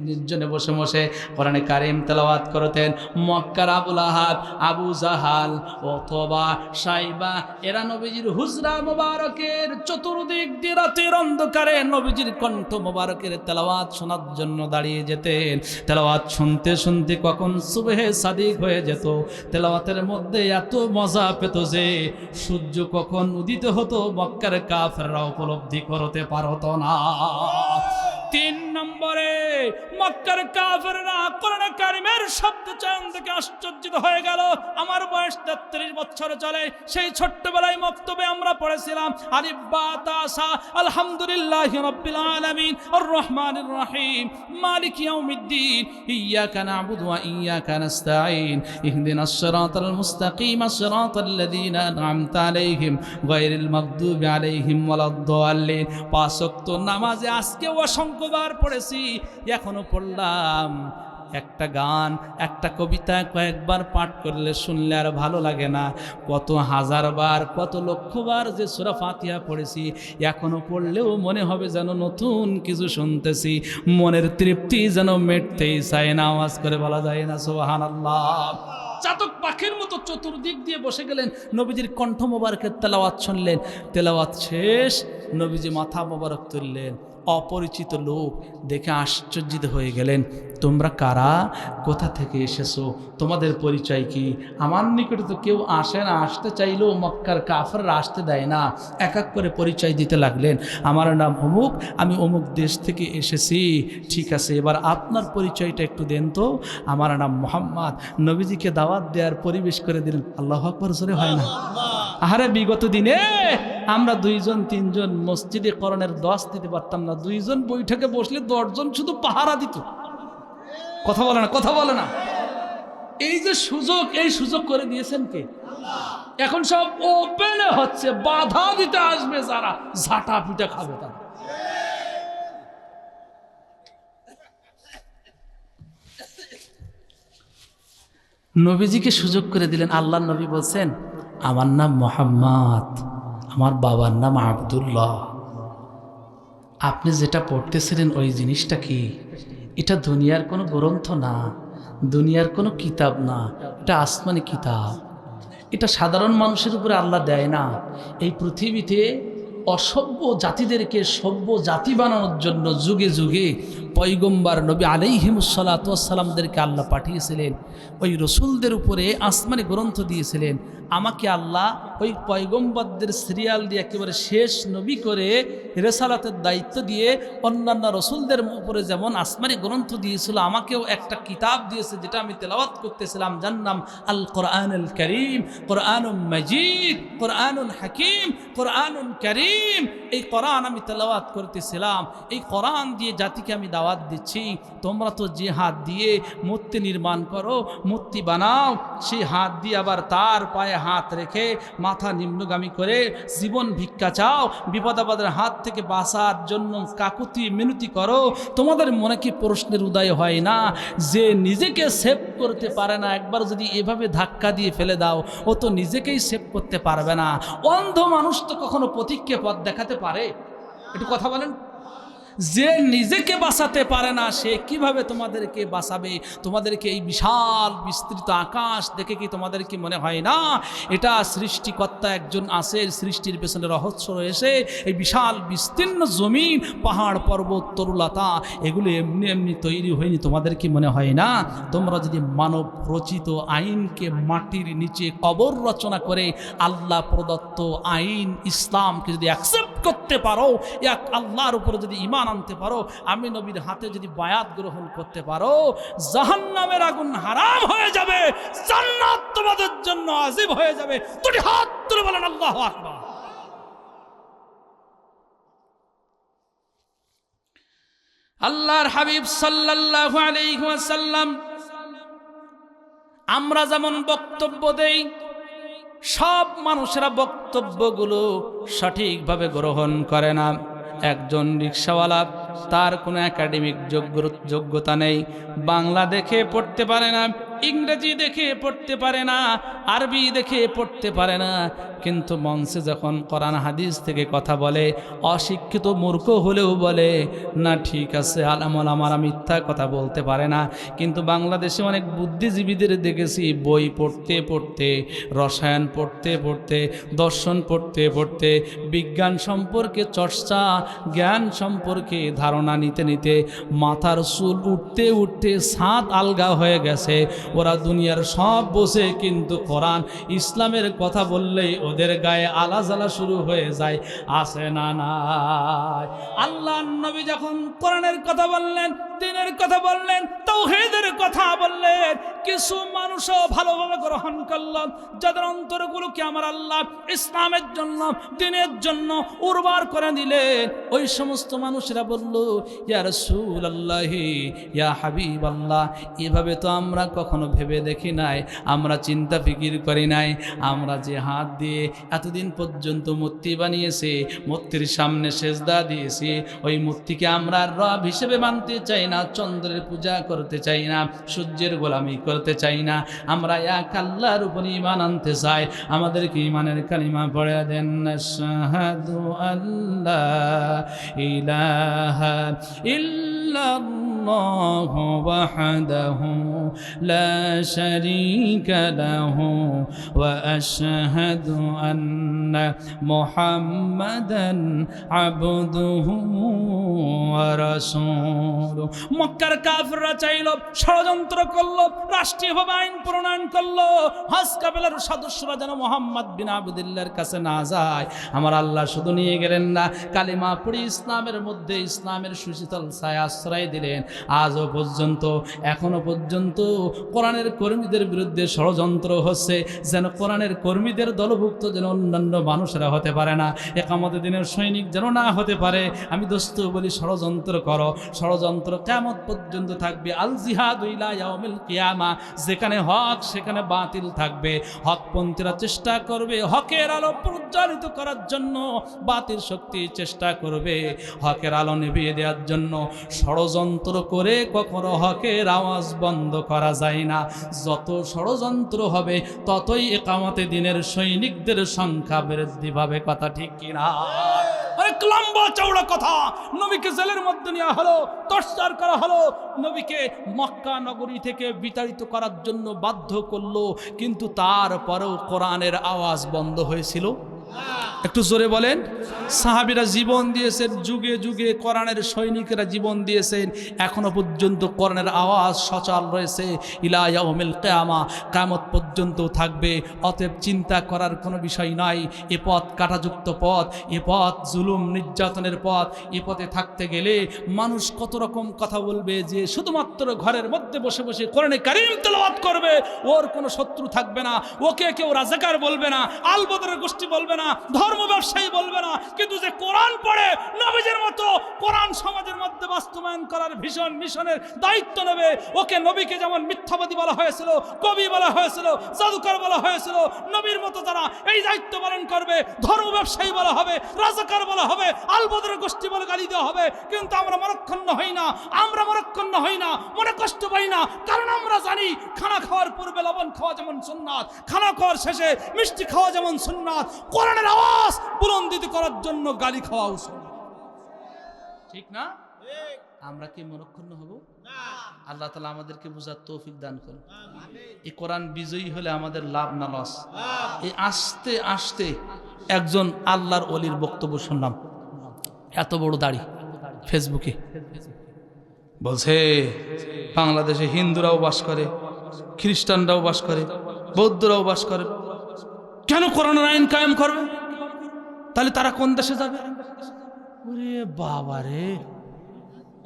নির্জনে বসে বসে কোরআনে কারীম তেলাওয়াত করতেন। মক্কার আবুল আহাব, আবু জাহাল অথবা সাইবা এরা নবীজির হুজরা মুবারকের চতুর্দিক দিয়ে রাতের অন্ধকারে নবীজির কণ্ঠ মুবারকের তেলাওয়াত শোনার জন্য দাঁড়িয়ে যেতেন। তেলাওয়াত শুনতে শুনতে কখন সুবহে সাদিক হয়ে যেত। তেলাওয়াতের মধ্যে এত মজা পেত যে সূর্য কখন উদিত হতো মক্কার কাফেররা উপলব্ধি করতে পারত না। 3 নম্বরে মক্কার কাফেররা কোরআন কারীমের শব্দ চয়ন থেকে আশ্চর্যিত হয়ে গেল। আমার বয়স 33 বছর চলে। সেই ছোট্টবেলায় মক্তবে আমরা পড়েছিলাম আলিফ বা তা সা আলহামদুলিল্লাহি রাব্বিল আলামিন আর রহমানির রহিম মালিকি ইয়াউমিদ্দিন ইয়্যাকা না'বুদু ওয়া ইয়্যাকা নাস্তাঈন ইহদিনাস সিরাতাল মুস্তাকিম সিরাতাল্লাযীনা আন'আমতা আলাইহিম গায়রিল মাগদুবি আলাইহিম ওয়ালাদ-দাল্লিন। 5 ওয়াক্ত নামাজে আজকে অসংখ্যবার পড়েছি, এখনো পড়লাম। একটা গান, একটা কবিতা কয়েকবার পাঠ করলে শুনলে আর ভালো লাগে না। কত হাজারবার, কত লক্ষবার যে সূরা ফাতিহা পড়েছি, এখনো পড়লেও মনে হবে যেন নতুন কিছু শুনতেছি। মনের তৃপ্তি যেন মেটতেই চায় না, আওয়াজ করে বলা যায় না সুবহানাল্লাহ। চাতক পাখির মতো চতুর্দিক দিয়ে বসে গেলেন, নবীজির কণ্ঠ মোবারকের তেলাওয়াত শুনলেন। তেলাওয়াত শেষ, নবীজি মাথা মোবারক তুললেন। অপরিচিত লোক দেখে আশ্চর্যিত হয়ে গেলেন। তোমরা কারা, কোথা থেকে এসেছো, তোমাদের পরিচয় কি? আমার নিকটে তো কেউ আসে না, আসতে চাইলেও মক্কার কাফেররা আসতে দেয় না। এক এক করে পরিচয় দিতে লাগলেন। আমার নাম অমুক, আমি অমুক দেশ থেকে এসেছি। ঠিক আছে, এবার আপনার পরিচয়টা একটু দেন তো। আমার নাম মোহাম্মদ। নবীজিকে দাওয়াত দেওয়ার পরিবেশ করে দিলেন। আল্লাহু আকবার, জোরে হয় না? আহারে, বিগত দিনে আমরা 2জন 3জন মসজিদে কোরআনের 10 দিতে পারতাম না। 2জন বৈঠকে বসলে 10 জন শুধু পাহারা দিত। কথা বলে না, কথা বলে না। এই যে সুযোগ, এই সুযোগ করে দিয়েছেন কে? এখন সব ওপেনে হচ্ছে, বাধা দিতে আসবে যারা, ঝাঁটা পিটা খাবে তারা। নবীজিকে সুযোগ করে দিলেন। আল্লাহর নবী বলছেন, আমার নাম মোহাম্মদ, আমার বাবার নাম আব্দুল্লাহ। আপনি যেটা পড়তেছিলেন ওই জিনিসটা কি? এটা দুনিয়ার কোনো গ্রন্থ না, দুনিয়ার কোনো কিতাব না, এটা আসমানি কিতাব। এটা সাধারণ মানুষের উপরে আল্লাহ দেয় না। এই পৃথিবীতে অসভ্য জাতিদেরকে সভ্য জাতি বানানোর জন্য যুগে যুগে পয়গম্বর নবী আলাইহিমুসসালাতু ওয়াসসালামদেরকে আল্লাহ পাঠিয়েছিলেন। ওই রসুলদের উপরে আসমানি গ্রন্থ দিয়েছিলেন। আমাকে আল্লাহ ওই পয়গম্বরদের সিরিয়াল দিয়ে একেবারে শেষ নবী করে রেসালাতের দায়িত্ব দিয়ে অন্যান্য রসুলদের উপরে যেমন আসমানি গ্রন্থ দিয়েছিল, আমাকেও একটা কিতাব দিয়েছে যেটা আমি তেলাওয়াত করতেছিলাম, যার নাম আল কোরআনুল কারীম। কোরআনুম মাজিদ, কোরআনুল হাকিম, কোরআনুল কারীম। এই কোরআন আমি তেলাওয়াত করতেছিলাম। এই কোরআন দিয়ে জাতিকে আমি দাওয়াত দিচ্ছি, তোমরা তো যে হাত দিয়ে মূর্তি নির্মাণ করো, মূর্তি বানাও, সেই হাত দিয়ে আবার তার পায়ে হাত রেখে মাথা নিম্নগামী করে জীবন ভিক্ষা চাও, বিপদাবাদের হাত থেকে বাঁচার জন্য কাকুতি মিনতি করো। তোমাদের মনে কি প্রশ্নের উদয় হয় না যে নিজেকে সেভ করতে পারে না, একবার যদি এভাবে ধাক্কা দিয়ে ফেলে দাও ও তো নিজেকেই সেভ করতে পারবে না। অন্ধ মানুষ তো কখনো পথিককে পথ দেখাতে পারে? একটু কথা বলেন। যে নিজেকে বাঁচাতে পারে না সে কিভাবে তোমাদেরকে বাঁচাবে? তোমাদেরকে এই বিশাল বিস্তৃত আকাশ দেখে কি তোমাদের কি মনে হয় না এটা সৃষ্টিকর্তা একজন আছে, সৃষ্টির পেছনে রহস্য রয়েছে? এই বিশাল বিস্তীর্ণ জমিন, পাহাড় পর্বত তরুলতা, এগুলো এমনি এমনি তৈরি হয়নি। তোমাদের কি মনে হয় না তোমরা যদি মানব রচিত আইনকে মাটির নিচে কবর রচনা করে আল্লাহ প্রদত্ত আইন ইসলামকে যদি অ্যাকসেপ্ট করতে পারো, এক আল্লাহর উপরে যদি ঈমান আনতে পারো, আমি নবীর হাতে যদি বায়াত গ্রহণ করতে পারো, জাহান্নামের আগুন হারাম হয়ে যাবে, জান্নাত তোমাদের জন্য ওয়াজিব হয়ে যাবে। দুটি হাত তুলে বলেন আল্লাহু আকবার। আল্লাহর হাবিব সাল্লাল্লাহু আলাইহি ওয়াসাল্লাম আমরা যেমন বক্তব্য দেই, সব মানুষেরা বক্তব্যগুলো সঠিকভাবে গ্রহণ করে না। একজন রিকশাওয়ালা, তার কোনো একাডেমিক যোগ্যতা নেই, বাংলা দেখে পড়তে পারে না, ইংরেজি দেখে পড়তে পারে না, আরবি দেখে পড়তে পারে না, কিন্তু মঞ্চে যখন কোরআন হাদিস থেকে কথা বলে, অশিক্ষিত মূর্খ হলেও বলে না ঠিক আছে আলামারা মিথ্যা কথা বলতে পারে না। কিন্তু বাংলাদেশে অনেক বুদ্ধিজীবীদের দেখেছি বই পড়তে পড়তে, রসায়ন পড়তে পড়তে, দর্শন পড়তে পড়তে, বিজ্ঞান সম্পর্কে চর্চা, জ্ঞান সম্পর্কে ধারণা নিতে নিতে মাথার চুল উঠতে উঠতে ছাদ আলগা হয়ে গেছে। ওরা দুনিয়ার সব বসে, কিন্তু কোরআন ইসলামের কথা বললেই ওদের গায়ে আলা জ্বালা শুরু হয়ে যায়। আছে না নাই? আল্লাহর নবী যখন কোরআনের কথা বললেন, দ্বীনের কথা বললেন, তাওহীদের কথা বললেন, কিছু মানুষও ভালোভাবে গ্রহণ করলেন, যাদের অন্তরগুলোকে আমার আল্লাহ ইসলামের জন্য, দ্বীনের জন্য উর্বর করে দিলেন। ওই সমস্ত মানুষরা বলল, ইয়া রাসূলুল্লাহ, ইয়া হাবিবাল্লাহ, এভাবে তো আমরা কখনো ভেবে দেখি নাই, আমরা চিন্তা ফিকির করি নাই। আমরা যে হাত দিয়ে এতদিন পর্যন্ত মূর্তি বানিয়েছি, মূর্তির সামনে সেজদা দিয়েছি, ওই মূর্তিকে আমরা রব হিসেবে মানতে চাই না, চন্দ্রের পূজা করতে চাই না, সূর্যের গোলামি করতে চাই না, আমরা এক আল্লাহর উপর ঈমান আনতে চাই। আমাদেরকে ঈমানের কালিমা পড়ে দেন, আশহাদু আল্লা ইলাহা ইল্লাল্লাহু ওয়াহদাহু লা শারীকা লাহু ওয়া আশহাদু আন্না মুহাম্মাদান আবদুহু ওয়া রাসূলুহু। মক্কার কাফিররা চাইলো, ষড়যন্ত্র করলো, রাষ্ট্রীয়ভাবে আইন প্রণয়ন করলো, হজ কাফেলার সদস্যরা যেন মুহাম্মদ বিন আবদুল্লাহর কাছে না যায়। আমার আল্লাহ শুধু নিয়ে গেলেন না, কালিমা পড়ে ইসলামের মধ্যে ইসলামের সুশীতল ছায়া আশ্রয় দিলেন। আজও পর্যন্ত, এখনো পর্যন্ত কোরআনের কর্মীদের বিরুদ্ধে ষড়যন্ত্র হচ্ছে, যেন কোরআনের কর্মীদের দলভুক্ত যেন অন্যান্য মানুষেরা হতে পারে না, একামতের দিনের সৈনিক যেন না হতে পারে। আমি দোস্ত বলি, ষড়যন্ত্র করো, ষড়যন্ত্র কিয়ামত পর্যন্ত থাকবে। আল জিহাদু ইলা ইয়াউমিল কিয়ামা, যেখানে হক সেখানে বাতিল থাকবে। হকপন্থীরা চেষ্টা করবে হকের আলো প্রজ্বলিত করার জন্য, বাতিল শক্তি চেষ্টা করবে হকের আলো নিভিয়ে দেওয়ার জন্য। ষড়যন্ত্র করে কখনো হকের আওয়াজ বন্ধ করা যায় না। যত ষড়যন্ত্র হবে ততই একামতে দিনের সৈনিকদের সংখ্যা বৃদ্ধি পাবে। কথা ঠিক কিনা? অনেক লম্বা চওড়া কথা। নবীকে জেলের মধ্যে নেওয়া হলো, টর্চার করা হলো, নবীকে মক্কা নগরী থেকে বিতাড়িত করার জন্য বাধ্য করলো, কিন্তু তারপরেও কোরআনের আওয়াজ বন্ধ হয়েছিল? একটু জোরে বলেন। সাহাবীরা জীবন দিয়েছেন, যুগে যুগে কোরআনের সৈনিকেরা জীবন দিয়েছেন, এখনো পর্যন্ত কোরআনের আওয়াজ সচল রয়েছে। ইলা ইয়াউমিল কিয়ামা, কিয়ামত পর্যন্ত থাকবে। অতএব চিন্তা করার কোনো বিষয় নাই। এ পথ কাঁটাযুক্ত পথ, এ পথ জুলুম নির্যাতনের পথ। এ পথে থাকতে গেলে মানুষ কত রকম কথা বলবে, যে শুধুমাত্র ঘরের মধ্যে বসে বসে কোরআনে কারীম তেলাওয়াত করবে, ওর কোনো শত্রু থাকবে না, ওকে কেউ রাজাকার বলবে না, আল বদরের গোষ্ঠী বলবে না, ধর্ম ব্যবসায়ী বলবে না। কিন্তু যে কোরআন পড়ে নবীজির মতো কোরআন সমাজের মধ্যে বাস্তবায়ন করার ভীষণ মিশনের দায়িত্ব নেবে, ওকে নবীকে যেমন মিথ্যাবাদী বলা হয়েছিল, কবি বলা হয়েছিল, জাদুকর বলা হয়েছিল, নবীর মতো যারা এই দায়িত্ব পালন করবে, ধর্ম ব্যবসায়ী বলা হবে, রাজাকার বলা হবে, আল বদরের গোষ্ঠী বলে গালি দেওয়া হবে। কিন্তু আমরা মরক্ষণ্ণ হই না, আমরা মরক্ষণ্ণ হই না, মনে কষ্ট পাই না, কারণ আমরা জানি খানা খাওয়ার পূর্বে লবণ খাওয়া যেমন সুন্নাত, খানা খাওয়ার শেষে মিষ্টি খাওয়া যেমন সুন্নাত, কোরআনের আওয়াজ বুলন্দিত করার জন্য গালি খাওয়া উচিত। ঠিক না? আমরা কি মরক্ষণ্ণ হব? আল্লাহ তাআলা আমাদেরকে বুঝার তৌফিক দান করুন। এই কোরআন বিজয়ী হলে আমাদের লাভ না লস? এই আস্তে আস্তে একজন আল্লাহর ওলির বক্তব্য শুনলাম, এত বড় দাড়ি, ফেসবুকে বলছে বাংলাদেশে হিন্দুরাও বাস করে, খ্রিস্টানরাও বাস করে, বৌদ্ধরাও বাস করে, কেন কোরআনের আইন কায়েম করবে? তাহলে তারা কোন দেশে যাবে? ওরে বাবা রে,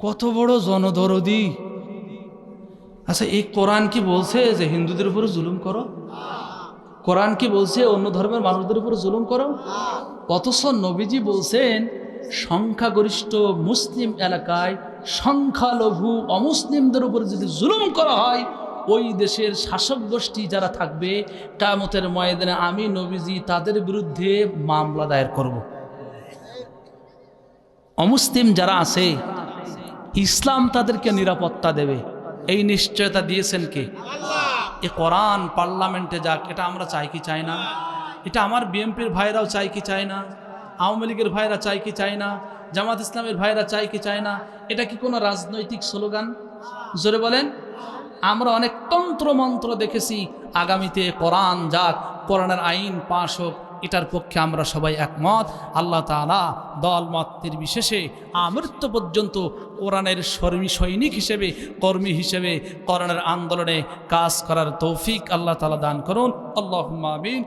কত বড় জনদরদি! আচ্ছা, এই কোরআন কি বলছে যে হিন্দুদের উপরে জুলুম করো? কোরআন কি বলছে অন্য ধর্মের মানুষদের উপরে জুলুম করো? অথচ নবীজি বলছেন সংখ্যাগরিষ্ঠ মুসলিম এলাকায় সংখ্যালঘু অমুসলিমদের উপর যদি জুলুম করা হয়, ওই দেশের শাসক গোষ্ঠী যারা থাকবে কিয়ামতের ময়দানে আমি নবীজি তাদের বিরুদ্ধে মামলা দায়ের করব। অমুসলিম যারা আছে ইসলাম তাদেরকে নিরাপত্তা দেবে, এই নিশ্চয়তা দিয়েছেন কে? এ কোরআন পার্লামেন্টে যাক, এটা আমরা চাই কি চাই না? এটা আমার বিএনপির ভাইরাও চাই কি চায় না? আওয়ামী লীগের ভাইরা চাই কি চায় না? জামাত ইসলামের ভাইরা চাই কি চায় না? এটা কি কোনো রাজনৈতিক স্লোগান? জোরে বলেন। আমরা অনেক তন্ত্র মন্ত্র দেখেছি, আগামীতে কোরআন যাক, কোরআনের আইন পাশ হোক, এটার পক্ষে আমরা সবাই একমত। আল্লাহ তাআলা দলমত নির্বিশেষে আমৃত্যু পর্যন্ত কোরআনের সৈনিক হিসেবে, কর্মী হিসেবে কোরআনের আন্দোলনে কাজ করার তৌফিক আল্লাহ তাআলা দান করুন। আল্লাহুম্মা আমিন।